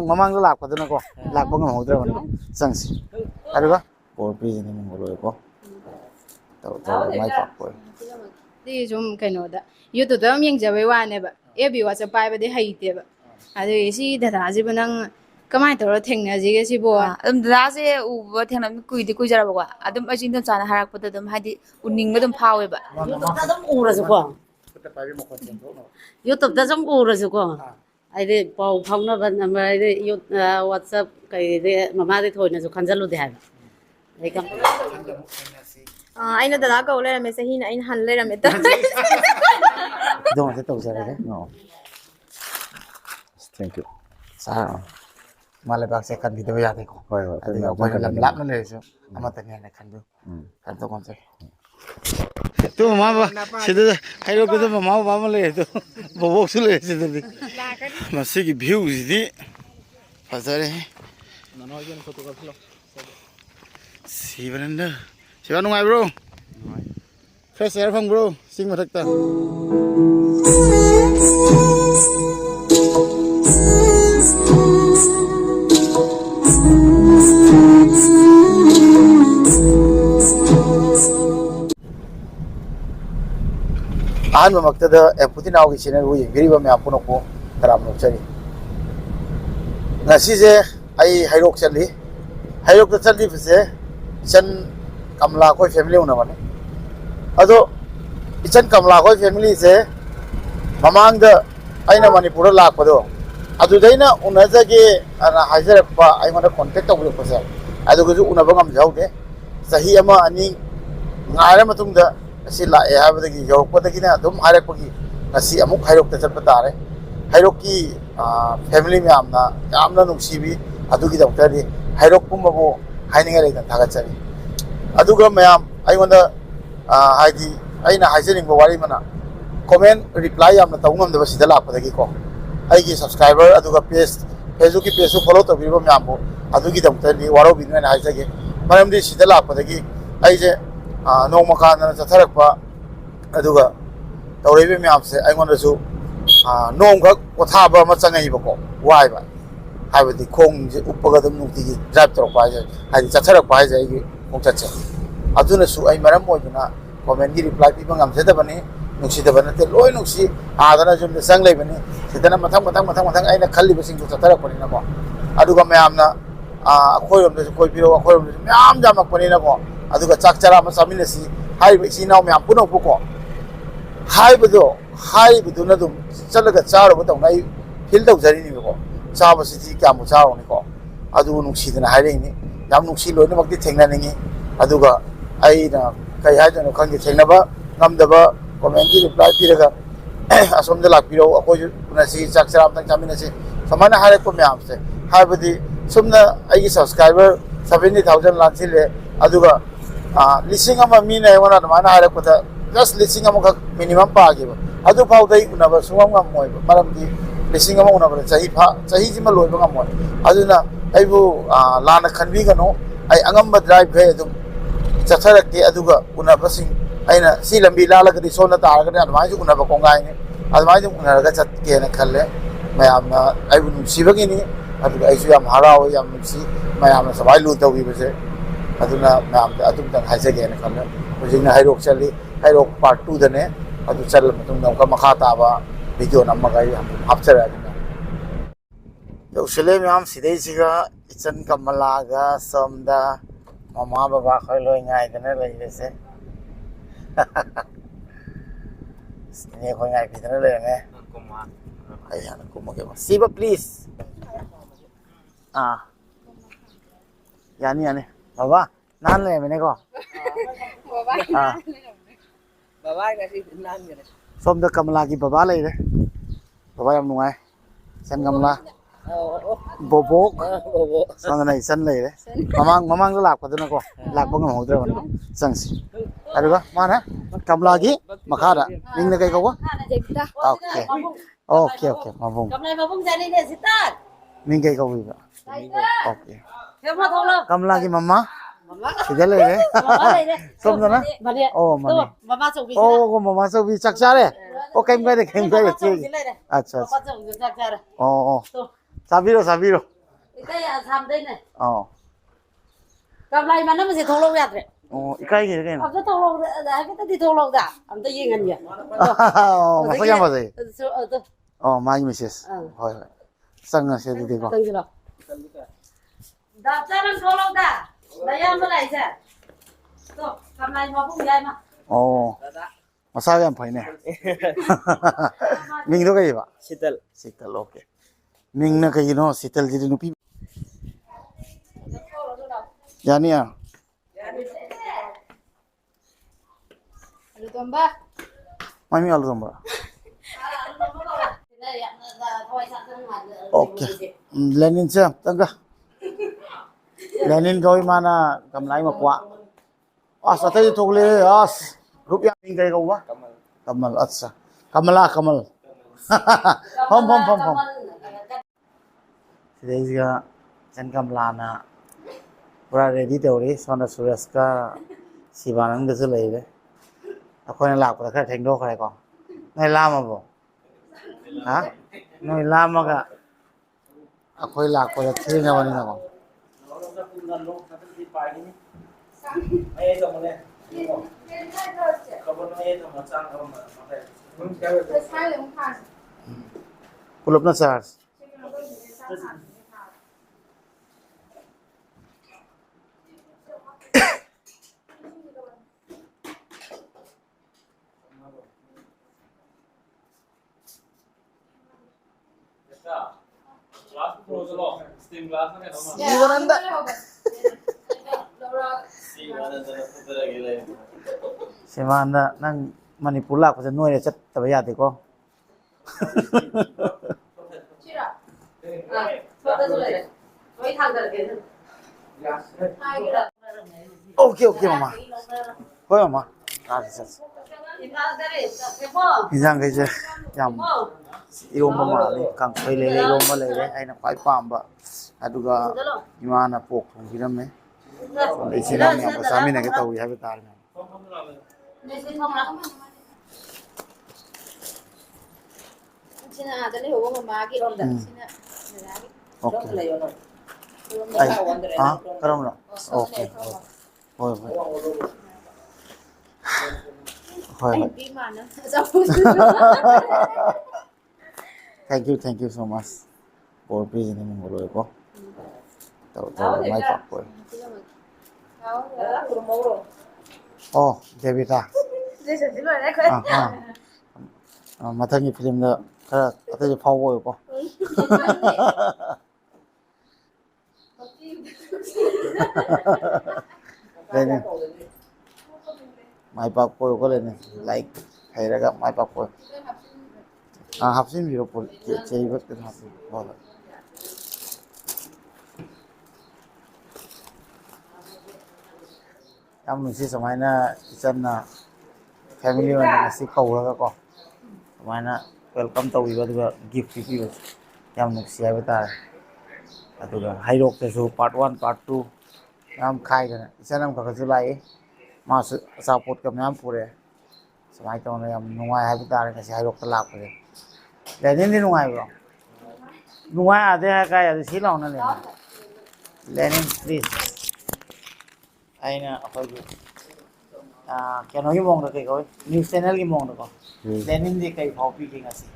ꯃꯃꯥꯡꯗ ꯂꯥꯛꯄꯗꯨꯅꯀꯣ ꯂꯥꯛꯄ ꯉꯝꯍꯧꯗ꯭ꯔꯕꯅꯤꯀꯣ ꯆꯪꯁꯤ ꯑꯗꯨꯒ ꯄꯣꯔ ꯄꯤꯁꯤꯅ ꯃꯪꯒꯣꯜꯣꯏꯀꯣ ꯃꯥꯏ ꯄꯥꯛꯄ ꯁꯨꯝ ꯀꯩꯅꯣꯗ ꯌꯨꯇꯨꯕꯇ ꯑꯗꯨꯝ ꯌꯦꯡꯖꯕꯩ ꯋꯥꯅꯦꯕ ꯑꯦꯐ ꯕꯤ ꯋꯥꯆꯞ ꯄꯥꯏꯕꯗꯤ ꯍꯩꯇꯦꯕ ꯑꯗꯨꯒꯤ ꯁꯤ ꯗꯗꯥꯁꯤꯕꯨ ꯅꯪ ꯀꯃꯥꯏꯅ ꯇꯧꯔ ꯊꯦꯡꯅꯁꯤꯒꯦ ꯁꯤꯕꯣ ꯑꯗꯨꯝ ꯗꯗꯥꯁꯦ ꯎꯕ ꯊꯦꯡꯅꯕ ꯀꯨꯏꯖꯔꯕꯀꯣ ꯑꯗꯨꯝ ꯑꯩꯁꯨ ꯏꯟꯗꯣꯝꯆꯥꯅ ꯍꯥꯏꯔꯛꯄꯗ ꯑꯗꯨꯝ ꯍꯥꯏꯗꯤ ꯎꯅꯤꯡꯕ ꯑꯗꯨꯝ ꯐꯥꯎꯋꯦꯕ ꯌꯨꯇꯨꯕꯇ ꯑꯗꯨꯝ ꯎꯔꯁꯨꯀꯣ ꯌꯨꯇꯨꯕꯇ ꯁꯨꯝ ꯎꯔꯁꯨꯀꯣ ꯍꯥꯏꯗꯤ ꯄꯥꯎ ꯐꯥꯎꯅꯕ ꯅꯝꯕꯔ ꯍꯥꯏꯗꯤ ꯋꯥꯆꯞ ꯀꯩꯗꯤ ꯃꯃꯥꯗꯤ ꯊꯣꯏꯅꯁꯨ ꯈꯟꯖꯜꯂꯨꯗꯦ ꯍꯥꯏꯕ ꯑꯩꯅ ꯗꯗꯥ ꯀꯧ ꯂꯩꯔꯝꯃꯦ ꯆꯍꯤꯅ ꯑꯩꯅ ꯍꯟ ꯂꯩꯔꯝꯃꯦ ꯈꯨꯗꯣꯡꯁꯦ ꯇꯧꯖꯔꯒꯦ ꯊꯦꯡꯛ ꯌꯨ ꯃꯥ ꯂꯩꯕꯥꯛꯁꯦ ꯀꯟꯈꯤꯗꯕ ꯌꯥꯗꯦꯀꯣ ꯍꯣꯏ ꯑꯗꯨꯒ ꯑꯩꯈꯣꯏꯅ ꯂꯝ ꯂꯥꯞꯅ ꯂꯩꯔꯁꯨ ꯑꯃꯠꯇꯅꯤ ꯍꯥꯏꯅ ꯈꯟꯕꯤꯌꯨ ꯀꯩꯅꯣ ꯇꯧꯒꯣꯟꯁꯦ ꯇꯨ ꯃꯃꯥ ꯁꯤꯗ ꯍꯩꯔꯣꯛꯇꯨꯗ ꯃꯃꯥ ꯕꯕꯥ ꯑꯃ ꯂꯩꯔꯦ ꯑꯗꯣ ꯕꯣꯕꯣꯛꯁꯨ ꯂꯩꯔꯦ ꯁꯤꯗꯗꯤ ꯃꯁꯤꯒꯤ ꯚ꯭ꯌꯨꯁꯤꯗꯤ ꯐꯖꯔꯦ ꯁꯤꯕꯅꯟꯗ ꯁꯤꯕ ꯅꯨꯡꯉꯥꯏꯕ꯭ꯔꯣ ꯐ꯭ꯔꯦꯁ ꯑꯦꯌꯥꯔ ꯐꯪꯕ꯭ꯔꯣ ꯆꯤꯡ ꯃꯊꯛꯇ ꯑꯍꯥꯟꯕꯃꯛꯇꯗ ꯑꯦꯝꯄꯨꯇꯤꯅꯥꯎꯒꯤ ꯆꯦꯅꯦꯜꯕꯨ ꯌꯦꯡꯕꯤꯔꯤꯕ ꯃꯌꯥꯝ ꯄꯨꯝꯅꯃꯛꯄꯨ ꯇꯔꯥꯝꯅ ꯑꯣꯛꯆꯔꯤ ꯉꯁꯤꯁꯦ ꯑꯩ ꯍꯩꯔꯣꯛ ꯆꯠꯂꯤ ꯍꯩꯔꯣꯛꯇ ꯆꯠꯂꯤꯕꯁꯦ ꯏꯆꯟ ꯀꯃꯂꯥ ꯑꯩꯈꯣꯏ ꯐꯦꯃꯤꯂꯤ ꯎꯅꯕꯅꯤ ꯑꯗꯣ ꯏꯆꯟ ꯀꯃꯂꯥ ꯑꯩꯈꯣꯏ ꯐꯦꯃꯤꯂꯤꯁꯦ ꯃꯃꯥꯡꯗ ꯑꯩꯅ ꯃꯅꯤꯄꯨꯔꯗ ꯂꯥꯛꯄꯗꯣ ꯑꯗꯨꯗꯩꯅ ꯎꯅꯖꯒꯦ ꯑꯅ ꯍꯥꯏꯖꯔꯛꯄ ꯑꯩꯉꯣꯟꯗ ꯀꯣꯟꯇꯦꯛ ꯇꯧꯕꯤꯔꯛꯄꯁꯦ ꯑꯗꯨꯒꯁꯨ ꯎꯅꯕ ꯉꯝꯖꯍꯧꯗꯦ ꯆꯍꯤ ꯑꯃ ꯑꯅꯤ ꯉꯥꯏꯔ ꯃꯇꯨꯡꯗ ꯑꯁꯤ ꯂꯥꯛꯑꯦ ꯍꯥꯏꯕꯗꯒꯤ ꯌꯧꯔꯛꯄꯗꯒꯤꯅ ꯑꯗꯨꯝ ꯍꯥꯏꯔꯛꯄꯒꯤ ꯉꯁꯤ ꯑꯃꯨꯛ ꯍꯩꯔꯣꯛꯇ ꯆꯠꯄ ꯇꯥꯔꯦ ꯍꯩꯔꯣꯛꯀꯤ ꯐꯦꯃꯤꯂꯤ ꯃꯌꯥꯝꯅ ꯌꯥꯝꯅ ꯅꯨꯡꯁꯤꯕꯤ ꯑꯗꯨꯒꯤꯗꯃꯛꯇꯗꯤ ꯍꯩꯔꯣꯛ ꯄꯨꯝꯕꯕꯨ ꯍꯥꯏꯅꯤꯡꯉꯥꯏ ꯂꯩꯇꯅ ꯊꯥꯒꯠꯆꯔꯤ ꯑꯗꯨꯒ ꯃꯌꯥꯝ ꯑꯩꯉꯣꯟꯗ ꯍꯥꯏꯗꯤ ꯑꯩꯅ ꯍꯥꯏꯖꯅꯤꯡꯕ ꯋꯥꯔꯤ ꯑꯃꯅ ꯀꯣꯃꯦꯟ ꯔꯤꯄ꯭ꯂꯥꯏ ꯌꯥꯝꯅ ꯇꯧꯕ ꯉꯝꯗꯕ ꯁꯤꯗ ꯂꯥꯛꯄꯗꯒꯤꯀꯣ ꯑꯩꯒꯤ ꯁꯕꯁꯀ꯭ꯔꯥꯏꯕꯔ ꯑꯗꯨꯒ ꯐꯦꯁꯕꯨꯛꯀꯤ ꯄꯦꯖꯁꯨ ꯐꯣꯂꯣ ꯇꯧꯕꯤꯔꯤꯕ ꯃꯌꯥꯝꯕꯨ ꯑꯗꯨꯒꯤꯗꯃꯛꯇꯗꯤ ꯋꯥꯔꯧꯕꯤꯅꯨ ꯍꯥꯏꯅ ꯍꯥꯏꯖꯒꯦ ꯃꯔꯝꯗꯤ ꯁꯤꯗ ꯂꯥꯛꯄꯗꯒꯤ ꯑꯩꯁꯦ ꯅꯣꯡꯃ ꯀꯥꯟꯗꯅ ꯆꯠꯊꯔꯛꯄ ꯑꯗꯨꯒ ꯇꯧꯔꯛꯏꯕ ꯃꯌꯥꯝꯁꯦ ꯑꯩꯉꯣꯟꯗꯁꯨ ꯅꯣꯡꯈꯛ ꯄꯣꯊꯥꯕ ꯑꯃ ꯆꯪꯉꯛꯏꯕꯀꯣ ꯋꯥꯏꯕ ꯍꯥꯏꯕꯗꯤ ꯈꯣꯡꯁꯦ ꯎꯞꯄꯒ ꯑꯗꯨꯝ ꯅꯨꯡꯇꯤꯒꯤ ꯗ꯭राꯏꯕ ꯇꯧꯔꯛꯄ ꯍꯥꯏꯁꯦ ꯍꯥꯏꯗꯤ ꯆꯠꯊꯔꯛꯄ ꯍꯥꯏꯁꯦ ꯑꯩꯒꯤ ꯈꯣꯡꯆꯠꯁꯦ ꯑꯗꯨꯅꯁꯨ ꯑꯩ ꯃꯔꯝ ꯑꯣꯏꯗꯨꯅ ꯀꯣꯃꯦꯟꯒꯤ ꯔꯤꯄ꯭ꯂꯥꯏ ꯄꯤꯕ ꯉꯝꯖꯗꯕꯅꯤ ꯅꯨꯡꯁꯤꯗꯕ ꯅꯠꯇꯦ ꯂꯣꯏ ꯅꯨꯡꯁꯤ ꯑꯥꯗꯅ ꯌꯨꯝꯗ ꯆꯪ ꯂꯩꯕꯅꯤ ꯁꯤꯗꯅ ꯃꯊꯪ ꯑꯩꯅ ꯈꯜꯂꯤꯕꯁꯤꯡꯗꯨ ꯆꯠꯊꯔꯛꯄꯅꯤꯅꯀꯣ ꯑꯗꯨꯒ ꯃꯌꯥꯝꯅ ꯑꯩꯈꯣꯏꯔꯣꯝꯗꯁꯨ ꯀꯣꯏꯕꯤꯔꯛꯑꯣ ꯑꯩꯈꯣꯏꯔꯣꯝꯗꯁꯨ ꯃꯌꯥꯝ ꯌꯥꯝꯃꯛꯄꯅꯤꯅꯀꯣ ꯑꯗꯨꯒ ꯆꯥꯛ ꯆꯔꯥ ꯑꯃ ꯆꯥꯃꯤꯟꯅꯁꯤ ꯍꯥꯏꯔꯤꯕ ꯏꯆꯤꯜ ꯏꯅꯥꯎ ꯃꯌꯥꯝ ꯄꯨꯝꯅꯃꯛꯄꯨꯀꯣ ꯍꯥꯏꯔꯤꯕꯗꯨꯅ ꯑꯗꯨꯝ ꯆꯠꯂꯒ ꯆꯥꯔꯨꯕ ꯇꯧꯅ ꯑꯩ ꯐꯤꯜ ꯇꯧꯖꯔꯤꯅꯦꯕꯀꯣ ꯆꯥꯕꯁꯤꯗꯤ ꯀꯌꯥꯃꯨꯛ ꯆꯥꯔꯨꯅꯤꯀꯣ ꯑꯗꯨ ꯅꯨꯡꯁꯤꯗꯅ ꯍꯥꯏꯔꯛꯏꯅꯤ ꯌꯥꯝ ꯅꯨꯡꯁꯤ ꯂꯣꯏꯅꯃꯛꯇꯤ ꯊꯦꯡꯅꯅꯤꯡꯉꯤ ꯑꯗꯨꯒ ꯑꯩꯅ ꯀꯩ ꯍꯥꯏꯗꯣꯏꯅꯣ ꯈꯪꯗꯦ ꯊꯦꯡꯅꯕ ꯉꯝꯗꯕ ꯀꯣꯃꯦꯟꯒꯤ ꯔꯤꯄ꯭ꯂꯥꯏ ꯄꯤꯔꯒ ꯑꯁꯣꯝꯗ ꯂꯥꯛꯄꯤꯔꯛꯎ ꯑꯩꯈꯣꯏꯁꯨ ꯎꯅꯁꯤ ꯆꯥꯛ ꯆꯔꯥ ꯑꯃꯇꯪ ꯆꯥꯃꯤꯟꯅꯁꯤ ꯁꯨꯃꯥꯏꯅ ꯍꯥꯏꯔꯛꯄ ꯃꯌꯥꯝꯁꯦ ꯍꯥꯏꯕꯗꯤ ꯁꯨꯝꯅ ꯑꯩꯒꯤ ꯁꯕꯁꯀ꯭ꯔꯥꯏꯕꯔ 70,000 ꯂꯥꯟꯁꯤꯜꯂꯦ ꯑꯗꯨꯒ 1,000 ꯃꯤꯅ ꯑꯩꯉꯣꯟꯗ ꯑꯗꯨꯃꯥꯏꯅ ꯍꯥꯏꯔꯛꯄꯗ ꯖꯁ 1,000 ꯃꯤꯅꯤꯃꯝ ꯄꯥꯈꯤꯕ ꯑꯗꯨꯐꯥꯎꯗ ꯑꯩ ꯎꯅꯕ ꯁꯨꯡꯉꯝ ꯉꯝꯃꯣꯏꯕ ꯃꯔꯝꯗꯤ 1,000 ꯎꯅꯕꯗ ꯆꯍꯤꯁꯤꯃ ꯂꯣꯏꯕ ꯉꯝꯃꯣꯏ ꯑꯗꯨꯅ ꯑꯩꯕꯨ ꯂꯥꯟꯅ ꯈꯟꯕꯤꯒꯅꯨ ꯑꯩ ꯑꯉꯝꯕ ꯗ꯭ꯔꯥꯏꯕꯈꯩ ꯑꯗꯨꯝ ꯆꯠꯊꯔꯛꯀꯦ ꯑꯗꯨꯒ ꯎꯅꯕꯁꯤꯡ ꯑꯩꯅ ꯁꯤ ꯂꯝꯕꯤ ꯂꯥꯜꯂꯒꯗꯤ ꯁꯣꯝꯗ ꯇꯥꯔꯒꯗꯤ ꯑꯗꯨꯃꯥꯏꯅꯁꯨ ꯎꯅꯕ ꯀꯣꯡꯒꯥꯏꯅꯤ ꯑꯗꯨꯃꯥꯏꯅ ꯑꯗꯨꯝ ꯎꯅꯔꯒ ꯆꯠꯀꯦꯅ ꯈꯜꯂꯦ ꯃꯌꯥꯝꯅ ꯑꯩꯕꯨ ꯅꯨꯡꯁꯤꯕꯒꯤꯅꯤ ꯑꯗꯨꯒ ꯑꯩꯁꯨ ꯌꯥꯝ ꯍꯔꯥꯎꯋꯦ ꯌꯥꯝ ꯅꯨꯡꯁꯤ ꯃꯌꯥꯝꯅ ꯁꯨꯃꯥꯏꯅ ꯂꯨ ꯇꯧꯕꯤꯕꯁꯦ ꯑꯗꯨꯅ ꯃꯌꯥꯝꯗ ꯑꯗꯨꯝꯇꯪ ꯍꯥꯏꯖꯒꯦꯅ ꯈꯜꯂꯦ ꯍꯧꯖꯤꯛꯅ ꯍꯩꯔꯣꯛ ꯆꯠꯂꯤ ꯍꯩꯔꯣꯛ ꯄꯥꯔꯠ 2ꯗꯅꯦ ꯑꯗꯨ ꯆꯠꯂ ꯃꯇꯨꯡꯗ ꯑꯃꯨꯛꯀ ꯃꯈꯥ ꯇꯥꯕ ꯚꯤꯗꯤꯑꯣ ꯅꯝꯃꯒ ꯑꯩ ꯍꯥꯞꯆꯔꯛꯑꯅꯤ ꯌꯧꯁꯤꯜꯂꯦ ꯃꯌꯥꯝ ꯁꯤꯗꯩꯁꯤꯒ ꯏꯆꯟ ꯀꯃꯂꯥꯒ ꯁꯣꯝꯗ ꯃꯃꯥ ꯕꯕꯥ ꯈꯣꯏ ꯂꯣꯏ ꯉꯥꯏꯗꯅ ꯂꯩꯔꯤꯁꯦ ꯏꯅꯦ ꯈꯣꯏ ꯉꯥꯏꯕꯤꯗꯅ ꯂꯩꯔꯝꯃꯦ ꯑꯩ ꯍꯥꯟꯅ ꯀꯨꯝꯃꯒꯦ ꯁꯤꯕ ꯄ꯭ꯂꯤꯖ ꯌꯥꯅꯤ ꯕꯕꯥ ꯅꯍꯥꯟ ꯂꯩꯔꯝꯃꯤꯅꯦꯀꯣ ꯁꯣꯝꯗ ꯀꯃꯂꯥꯒꯤ ꯕꯕꯥ ꯂꯩꯔꯦ ꯕꯕꯥ ꯌꯥꯝ ꯅꯨꯡꯉꯥꯏ ꯏꯆꯟ ꯀꯃꯂꯥ ꯕꯣꯕꯣꯛ ꯁꯣꯝꯗꯅ ꯏꯆꯟ ꯂꯩꯔꯦ ꯃꯃꯥꯡꯗ ꯂꯥꯛꯄꯗꯨꯅꯀꯣ ꯂꯥꯛꯄ ꯉꯝꯍꯧꯗ꯭ꯔꯕꯅꯤꯀꯣ ꯆꯪꯁꯤ ꯑꯗꯨꯒ ꯃꯥꯅ ꯀꯃꯂꯥꯒꯤ ꯃꯈꯥꯗ ꯃꯤꯡꯅ ꯀꯩ ꯀꯧꯕ ꯑꯣꯀꯦ ꯃꯕꯨꯡ ꯃꯤꯡ ꯀꯩ ꯀꯧꯕꯤꯕ ꯑꯣꯀꯦ ꯀꯃꯂꯥꯒꯤ ꯃꯃꯥ ꯁꯤꯗ ꯂꯩꯔꯦ ꯁꯣꯝꯗꯅ ꯃꯅꯤ ꯃꯃꯥ ꯆꯧꯕꯤ ꯆꯥꯛ ꯆꯥꯔꯦ ꯀꯩꯝ ꯀꯥꯏꯗꯦ ꯆꯦꯒꯤ ꯑꯠꯆꯥ ꯑꯣ Sabiro sabiro. ใกล้ทำได้เนี่ย Oh. กำไรมันนั่นมันสิทงลงยัดเลย Oh, ikai ke kan. เอาจะทงลงได้ก็ที่ทงลงได้อันจะยิงกันอยู่ Oh, masaya apa sih? เออตัว Oh, mai Mrs. Hoi. Sang saya di ko. ตึงสิหรอดับจะมันทงลงได้ได้ยังเมื่อไหร่ใช่ตัวกำไรพอพุ่งใหญ่มา Oh. Masaya yang paine. Ming do kai ba? Sheetal Sital okay. Ming na kai no sital jadi nupi. Yani ya. Alu tomba. Mami alu tomba. Okay. Lenin siya, tangga. Lenin gawin mana kamlay mapwa. As atay tukli as. Rupiah ming kay kau ba? Kamal atsa. Kamala kamal. Hom. Today is Jan Kamla na. Pura ready teori. Sona Suresh ka Sivanand ka sulay be. Ako na lak pa ka thengdo khay ko. Nay lama bo. Ha? Nay lama ka. Ako lak pa ka thing na wani na ko. Pulop na sars. Glass close lo. Steam glass na kaya naman. Sivananda. Sivananda nang Manipula ko sa nuay chat tabayati ko. Chira. Okay mama. Hoy mama. Isang kaysa yam. Iromba mali kang pwede iromba lele ay na kwai pamba. Aduga imana pok kung giname. So isinam niya pa sa amin na kita uwi habi tayo. Sina ada ni huwag mamagi. Sina nalagi. Okay. Ay, ha? Karam na. Okay. Hoy. Hoy. Di mana? Sa puso. Thank you so much for presenting mo lo ko. Tahu mai pak ko. Oh, Devita. Matang ni film na kaya ito yung power ko. Lenin. Mai pak ko ko lenin. Like hay raga mai pak ko. Hapsin biro po chei got ke hapsin. Bola. Yam si samay na isan na family man si kau la ko. Samay na welcome to iba duga gift pipi yam nuksi ay bata. Aduga hayrok te so part 1 part 2 yam khai kana isan nam ka julai mas support kam yam pure. Samay to na yam nungai ay bata kasi hayrok ta lak pure. Lenin din nungai bro. Nungai ade ha kaya ade silaw na Lenin. Lenin please. Ay na ako kaya no yung mong kay ko news channel yung mong ko Lenin di kay hobby king asi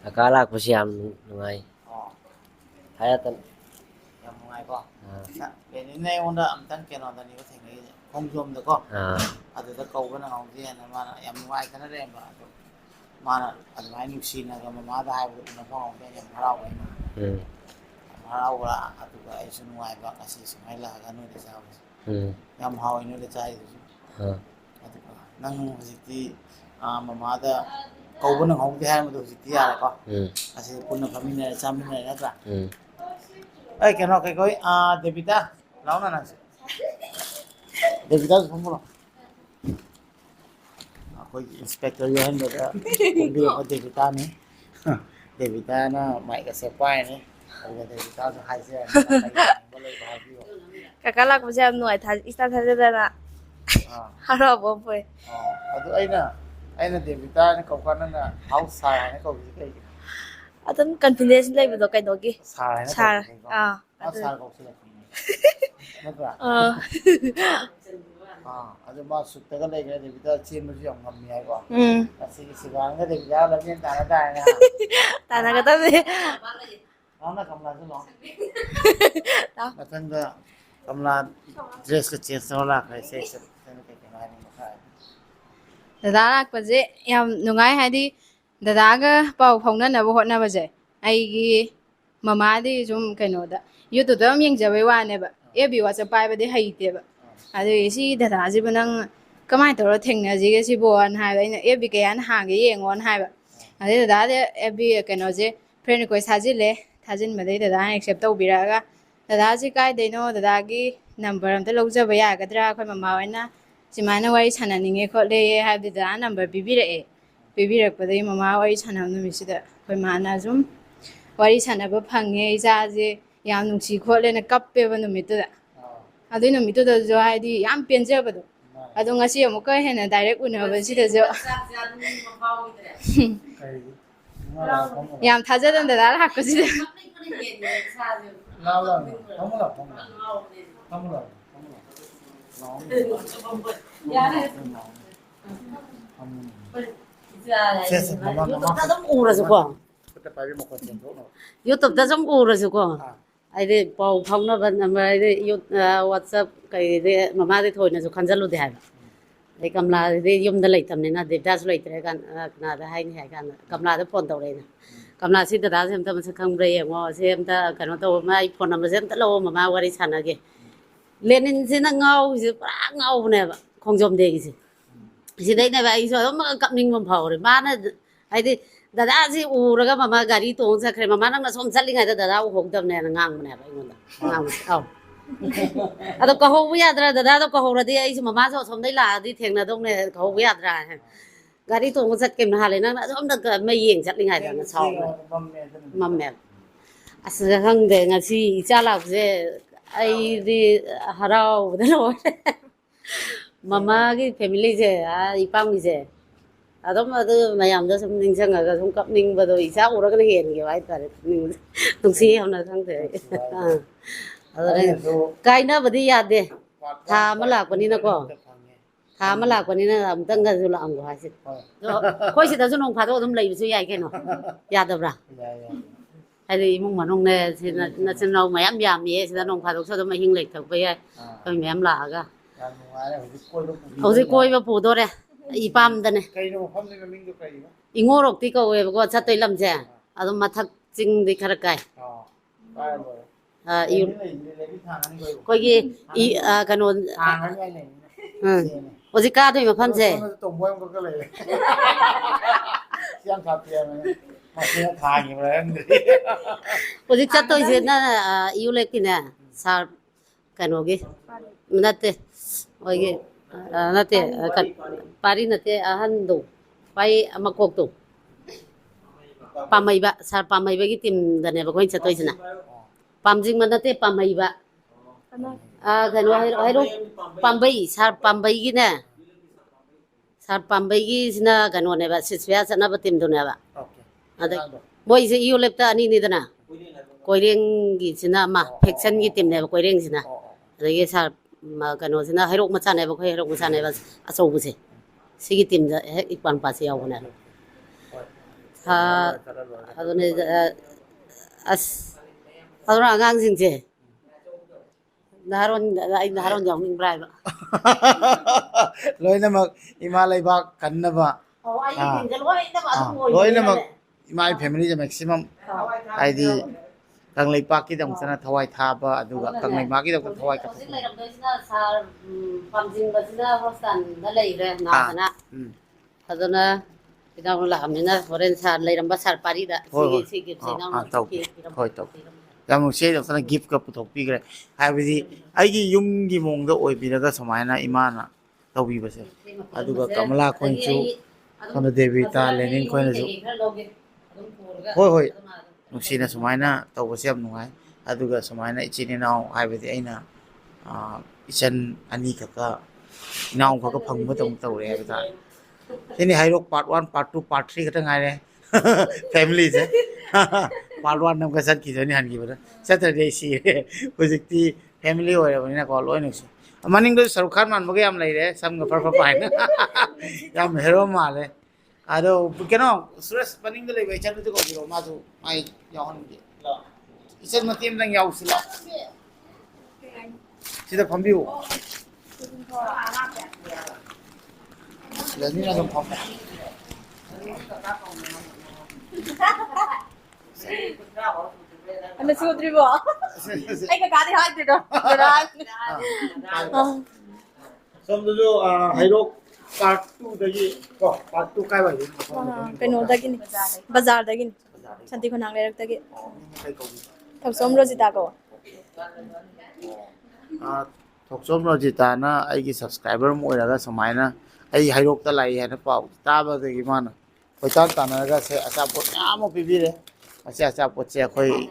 akala ko siya nungay oh hayatan yung mga ko Lenin na yung da amtan kaya no da ni ko thing ni hong jom da ko ado da ko na hong di na mana yung mga ka na rin ba mana ado may news na ga mama da hay na po hong yung haraw ay haraw la ado ga ay sunuway ba kasi sumayla gano di sa yam haway no da chay nang hojikti mamada kaubo nang hong hai ma do hojikti ya ko kasi punna famina samina na tra ai keno kai koi Devita lao na nang Devita phone mo koi inspector yohan da bi ko Devita ni Devita na mai ka sepai ni Devita so hai se boleh bahagi kakala ko siya nuay isa thada na haro bo po ado ay na Devita na kaukanan na house sa na kau kay ꯑꯗꯨꯝ confidence ꯂꯩꯕꯗꯣ ꯀꯩꯅꯣꯒꯤ ꯁꯥꯔ ꯁꯥꯔ ꯁꯥꯔ ꯀꯧꯁꯤꯜꯂꯛꯄꯅꯤ ꯅꯠꯇ꯭ꯔꯥ ꯑꯗꯨ ꯃꯥ ꯁꯨꯠꯇꯒ ꯂꯩꯈ꯭ꯔꯦ ꯗꯦꯕꯤꯗ ꯆꯦꯟꯕꯁꯨ ꯌꯥꯝ ꯉꯝꯃꯤ ꯍꯥꯏꯀꯣ ꯑꯁꯤꯒꯤ ꯁꯤꯕꯥꯡꯒ ꯗꯦꯕꯤꯗ ꯂꯝꯖꯦꯟ ꯇꯥꯟꯅ ꯇꯥꯔꯦꯅ ꯇꯥꯟꯅꯒꯗꯕꯅꯤ ꯅꯪꯅ ꯀꯃꯂꯥꯁꯨ ꯂꯥꯛꯑꯣ ꯃꯊꯪꯗ ꯀꯃꯂꯥ ꯗ꯭ꯔꯦꯁꯀ ꯆꯦꯟꯖ ꯇꯧꯔ ꯂꯥꯛꯈ꯭ꯔꯦ ꯁꯦꯛꯁ ꯀꯩꯀꯩꯅꯣ ꯍꯥꯏꯅꯤꯡꯕ ꯈꯔ ꯗꯗꯥ ꯂꯥꯛꯄꯁꯦ ꯌꯥꯝ ꯅꯨꯡꯉꯥꯏ ꯍꯥꯏꯗꯤ ꯗꯗꯥꯒ ꯄꯥꯎ ꯐꯥꯎꯅꯅꯕ ꯍꯣꯠꯅꯕꯁꯦ ꯑꯩꯒꯤ ꯃꯃꯥꯗꯤ ꯁꯨꯝ ꯀꯩꯅꯣꯗ ꯌꯨꯇꯨꯕꯇ ꯑꯗꯨꯝ ꯌꯦꯡꯖꯕꯩ ꯋꯥꯅꯦꯕ ꯑꯦꯐ ꯕꯤ ꯋꯥꯆꯞ ꯄꯥꯏꯕꯗꯤ ꯍꯩꯇꯦꯕ ꯑꯗꯨꯒꯤ ꯁꯤ ꯗꯗꯥꯁꯤꯕꯨ ꯅꯪ ꯀꯃꯥꯏꯅ ꯇꯧꯔ ꯊꯦꯡꯅꯁꯤꯒꯦ ꯁꯤꯕꯣꯅ ꯍꯥꯏꯕ ꯑꯩꯅ ꯑꯦꯐ ꯕꯤ ꯀꯌꯥꯅ ꯍꯥꯡꯒꯦ ꯌꯦꯡꯉꯣꯅ ꯍꯥꯏꯕ ꯑꯗꯩ ꯗꯗꯥꯗꯤ ꯑꯦꯐ ꯕꯤ ꯀꯩꯅꯣꯁꯦ ꯐ꯭ꯔꯦꯟ ꯔꯤꯀ꯭ꯋꯦꯁ ꯊꯥꯖꯤꯜꯂꯦ ꯊꯥꯖꯤꯟꯕꯗꯩ ꯗꯗꯥꯅ ꯑꯦꯛꯁꯦꯞ ꯇꯧꯕꯤꯔꯛꯑꯒ ꯗꯗꯥꯁꯤ ꯀꯥꯏꯗꯩꯅꯣ ꯗꯗꯥꯒꯤ ꯅꯝꯕꯔ ꯑꯝꯇ ꯂꯧꯖꯕ ꯌꯥꯒꯗ꯭ꯔꯥ ꯑꯩꯈꯣꯏ ꯃꯃꯥ ꯍꯣꯏꯅ ꯁꯨꯃꯥꯏꯅ ꯋꯥꯔꯤ ꯁꯥꯟꯅꯅꯤꯡꯉꯦ ꯈꯣꯠꯂꯦ ꯍꯥꯏꯕꯗꯤ ꯗꯗꯥ ꯅꯝꯕꯔ ꯄꯤꯕꯤꯔꯛꯑꯦ ꯄꯤꯕꯤꯔꯛꯄꯗꯒꯤ ꯃꯃꯥ ꯋꯥꯔꯤ ꯁꯥꯟꯅꯕ ꯅꯨꯃꯤꯠꯁꯤꯗ ꯑꯩꯈꯣꯏ ꯃꯥꯅ ꯁꯨꯝ ꯋꯥꯔꯤ ꯁꯥꯟꯅꯕ ꯐꯪꯉꯦ ꯏꯆꯥꯁꯦ ꯌꯥꯝ ꯅꯨꯡꯁꯤ ꯈꯣꯠꯂꯦꯅ ꯀꯞꯄꯦꯕ ꯅꯨꯃꯤꯠꯇꯨꯗ ꯑꯗꯨꯏ ꯅꯨꯃꯤꯠꯇꯨꯗꯁꯨ ꯍꯥꯏꯗꯤ ꯌꯥꯝ ꯄꯦꯟꯖꯕꯗꯣ ꯑꯗꯣ ꯉꯁꯤ ꯑꯃꯨꯛꯀ ꯍꯦꯟꯅ ꯗꯥꯏꯔꯦꯛ ꯎꯅꯕꯁꯤꯗꯁꯨ ꯌꯥꯝ ꯊꯥꯖꯗꯅ ꯗꯗꯥ ꯂꯥꯛꯄꯁꯤꯗ 유튜브다 좀 우울해서고 유튜브다 좀 우울해서고 아이들 뭐 방나반 남아이들 WhatsApp 그이들 마마들 토이나서 간절로대 하고 이 감라들 юм다 레이tam네나 데이터스 레이트래 간 나다 하이니 하간 감라도 폰 taw레나 감라 시다다 셈다 मस खंब्रे येंगो 셈다 कनो तो माई फोन नंबर 셈다 लो मामा वारी सानागे Lenin Cina ngau si pra ngau ne ba khongjom de gi si dai ne ba i so ma kapning mom phawre mana haidi dada si uraga mama gari tong sakre mama nang na som chalinga da dada hogdam ne ngang ne ba ingonda ngang au ado ka ho ya dra dada do ka ho ra di ai si mama so som dai la di theng na dong ne ka ho ya dra gari tong sat kem na hale nang na som da ka mai yeng chalinga da na saw mam me asa hang de ngasi icha la se ai di harau da lo mama cái family je ipam gi je adom adu mayam da sum ning sang ga sum kap ning ba do isa ura ga hen ge bai ta ning tung si ham na sang the adu kai na ba di ya de tha ma lak pa ni na ko tha ma lak pa ni na am tang ga su la am go ha si khoi si da su nong pha do dum lai su yai ke no ya da bra ai di mong ma nong ne si na chen nong mayam yam ye si da nong pha do so do ma hing lek thak ba ya kai mayam la ga hꯧꯖꯤꯛ ꯀꯣꯏꯕ ꯄꯨꯗꯣꯔꯦ ꯏꯄꯥꯝꯗꯅꯦ ꯏꯉꯣꯔꯣꯛꯇꯤ ꯀꯧꯋꯦꯕꯀꯣ ꯆꯠꯇꯣꯏ ꯂꯝꯁꯦ ꯑꯗꯨꯝ ꯃꯊꯛ ꯆꯤꯡꯗꯤ ꯈꯔ ꯀꯥꯏ ꯑꯩꯈꯣꯏꯒꯤ ꯀꯩꯅꯣ ꯍꯧꯖꯤꯛ ꯀꯥꯗꯣꯏ ꯃꯐꯝꯁꯦ ꯍꯧꯖꯤꯛ ꯆꯠꯇꯣꯏꯁꯤꯅ ꯏꯌꯨ ꯂꯦꯛꯀꯤꯅꯦ ꯁꯥꯔ ꯀꯩꯅꯣꯒꯤ ꯅꯠꯇꯦ ꯃꯣꯏꯒꯤ ꯅꯠꯇꯦ ꯄꯥꯔꯤ ꯅꯠꯇꯦ ꯑꯍꯟꯗꯣ ꯄꯥꯏ ꯃꯀꯣꯛꯇꯣ ꯄꯥꯝꯃꯩꯕ ꯁꯥꯔ ꯄꯥꯝꯃꯩꯕꯒꯤ ꯇꯤꯝꯗꯅꯦꯕ ꯑꯩꯈꯣꯏꯅ ꯆꯠꯇꯣꯏꯁꯤꯅ ꯄꯥꯝꯖꯤꯡꯕ ꯅꯠꯇꯦ ꯄꯥꯝꯃꯩꯕ ꯀꯩꯅꯣ ꯍꯥꯏꯔꯣ ꯄꯥꯝꯕꯩ ꯁꯥꯔ ꯄꯥꯝꯕꯩꯒꯤꯅꯦ ꯁꯥꯔ ꯄꯥꯝꯕꯩꯒꯤꯁꯤꯅ ꯀꯩꯅꯣꯅꯦꯕ ꯁꯤꯁꯄꯤꯌꯥ ꯆꯠꯅꯕ ꯇꯤꯝꯗꯨꯅꯦꯕ ꯑꯗꯩ ꯃꯣꯏꯁꯦ ꯏꯌꯨ ꯂꯦꯞꯇ ꯑꯅꯤꯅꯤꯗꯅ ꯀꯣꯏꯔꯦꯡꯒꯤꯁꯤꯅ ꯑꯃ ꯐꯦꯛꯁꯟꯒꯤ ꯇꯤꯝꯅꯦꯕ ꯀꯣꯏꯔꯦꯡꯁꯤꯅ ꯑꯗꯒꯤ ꯁꯥꯔ ꯀꯩꯅꯣꯁꯤꯅ ꯍꯩꯔꯣꯛ ꯃꯆꯥꯅꯦꯕ ꯑꯩꯈꯣꯏ ꯍꯩꯔꯣꯛ ꯃꯆꯥꯅꯦꯕ ꯑꯆꯧꯕꯁꯦ ꯁꯤꯒꯤ ꯇꯤꯝꯗ ꯍꯦꯛ ꯏꯄꯥꯟ ꯄꯥꯠꯁꯦ ꯌꯥꯎꯕꯅꯦ ꯑꯗꯨꯅꯦ ꯑꯁ ꯑꯗꯨꯅ ꯑꯉꯥꯡꯁꯤꯡꯁꯦ ꯅꯍꯥꯔꯣꯟ ꯑꯩ ꯅꯍꯥꯔꯣꯟ ꯌꯥꯎꯅꯤꯡꯕ꯭ꯔꯥ ꯍꯥꯏꯕ ꯂꯣꯏꯅꯃꯛ ꯏꯃꯥ ꯂꯩꯕꯥꯛ ꯀꯟꯅꯕ ꯂꯣꯏꯅꯃꯛ ꯏꯃꯥꯒꯤ ꯐꯦꯃꯤꯂꯤꯁꯦ ꯃꯦꯛꯁꯤꯃꯝ ꯍꯥꯏꯗꯤ ꯀꯪꯂꯩꯄꯥꯛꯀꯤꯗꯃꯛꯇꯅ ꯊꯋꯥꯏ ꯊꯥꯕ ꯑꯗꯨꯒ ꯀꯪꯂꯩꯃꯥꯒꯤꯗꯃꯛꯇ ꯊꯋꯥꯏ ꯍꯧꯖꯤꯛ ꯂꯩꯔꯝꯗꯣꯏꯁꯤꯅ ꯁꯥꯔ ꯄꯥꯝꯖꯤꯡꯕꯁꯤꯅ ꯍꯣꯁꯄꯤꯇꯥꯜꯗ ꯂꯩꯔꯦ ꯅꯥꯗꯅ ꯑꯗꯨꯅ ꯏꯅꯥꯎꯅ ꯂꯥꯛꯑꯕꯅꯤꯅ ꯍꯣꯔꯦꯟ ꯁꯥꯔ ꯂꯩꯔꯝꯕ ꯁꯥꯔ ꯄꯥꯔꯤꯗ ꯁꯤꯒꯤ ꯏꯅꯥꯎꯅ ꯍꯣꯏ ꯇꯧꯒꯦ ꯌꯥꯝ ꯅꯨꯡꯁꯤꯗꯛꯇꯅ ꯒꯤꯐꯀ ꯄꯨꯊꯣꯛꯄꯤꯈ꯭ꯔꯦ ꯍꯥꯏꯕꯗꯤ ꯑꯩꯒꯤ ꯌꯨꯝꯒꯤ ꯃꯑꯣꯡꯗ ꯑꯣꯏꯕꯤꯔꯒ ꯁꯨꯃꯥꯏꯅ ꯏꯃꯥꯅ ꯇꯧꯕꯤꯕꯁꯦ ꯑꯗꯨꯒ ꯀꯃꯂꯥ ꯈꯣꯏꯅꯁꯨ ꯁꯣꯝꯗ ꯗꯦꯕꯤꯇꯥ ꯂꯦꯅꯤꯟ ꯈꯣꯏꯅꯁꯨ ꯍꯣꯏ ꯍꯣꯏ ꯅꯨꯡꯁꯤꯅ ꯁꯨꯃꯥꯏꯅ ꯇꯧꯕꯁꯦ ꯌꯥꯝ ꯅꯨꯡꯉꯥꯏ ꯑꯗꯨꯒ ꯁꯨꯃꯥꯏꯅ ꯏꯆꯤꯟ ꯏꯅꯥꯎ ꯍꯥꯏꯕꯗꯤ ꯑꯩꯅ ꯏꯆꯟ ꯑꯅꯤ ꯈꯛꯀ ꯏꯅꯥꯎ ꯈꯛꯀ ꯐꯪꯕꯗꯧꯅ ꯇꯧꯔꯦ ꯍꯥꯏꯕ ꯇꯥꯔꯦ ꯁꯤꯅꯤ ꯍꯩꯔꯣꯛ ꯄꯥꯔꯠ 1 ꯄꯥꯔꯠ 2 ꯄꯥꯔꯠ 3 ꯈꯛꯇ ꯉꯥꯏꯔꯦ ꯐꯦꯃꯤꯂꯤꯁꯦ ꯄꯥꯔꯠ ꯋꯥꯟ ꯑꯃꯒ ꯆꯠꯈꯤꯗꯣꯏꯅꯤ ꯍꯟꯈꯤꯕꯗ ꯆꯠꯇ꯭ꯔꯗꯤ ꯑꯩ ꯁꯤꯔꯦ ꯍꯧꯖꯤꯛꯇꯤ ꯐꯦꯃꯤꯂꯤ ꯑꯣꯏꯔꯕꯅꯤꯅꯀꯣ ꯂꯣꯏꯅꯁꯨ ꯃꯅꯤꯡꯗ ꯁꯔꯨꯛ ꯈꯥꯟ ꯃꯥꯟꯕꯒ ꯌꯥꯝ ꯂꯩꯔꯦ ꯁꯝꯒ ꯐꯔ ꯄꯥꯏꯅ ꯌꯥꯝ ꯍꯦꯔꯣ ꯃꯥꯜꯂꯦ ꯑꯗꯣ ꯀꯩꯅꯣ ꯁꯨꯔꯦꯁ ꯃꯅꯤꯡꯗ ꯂꯩꯕ ꯏꯆꯟꯗꯨꯗꯤ ꯀꯧꯕꯤꯔꯣ ꯃꯥꯁꯨ ꯃꯥꯏ ꯌꯥꯎꯍꯟꯒꯦ 이제 뭐 때문에 야우슬라 진짜 밤비고 레니나 좀 밤 Ano si Rodrigo? Ay, kagati ha dito. som도 하이록 part 2dagi part 2 kai ba ꯀꯩꯅꯣꯗꯒꯤꯅꯤ ꯕꯖꯥꯔꯗꯒꯤꯅꯤ ꯁꯥꯟꯇꯤ ꯈꯨꯟꯅꯥꯡ ꯂꯩꯔꯛꯇꯒꯤ ꯊꯧꯁꯣꯝ ꯔꯣꯖꯤꯇꯥ ꯀꯧ ꯊꯣꯛꯆꯣꯝ ꯔꯣꯖꯤꯇꯥꯅ ꯑꯩꯒꯤ ꯁꯕꯁꯀ꯭ꯔꯥꯏꯕꯔ ꯑꯃ ꯑꯣꯏꯔꯒ ꯁꯨꯃꯥꯏꯅ ꯑꯩ ꯍꯩꯔꯣꯛꯇ ꯂꯥꯛꯏ ꯍꯥꯏꯅ ꯄꯥꯎ ꯇꯥꯕꯗꯒꯤ ꯃꯥꯅ ꯀꯣꯏꯇꯥꯟ ꯇꯥꯟꯅꯔꯒ ꯁꯦ ꯑꯆꯥꯄꯣꯠ ꯃꯌꯥꯝ ꯑꯃ ꯄꯤꯕꯤꯔꯦ ꯃꯁꯤ ꯑꯆꯥꯄꯣꯠꯁꯦ ꯑꯩꯈꯣꯏ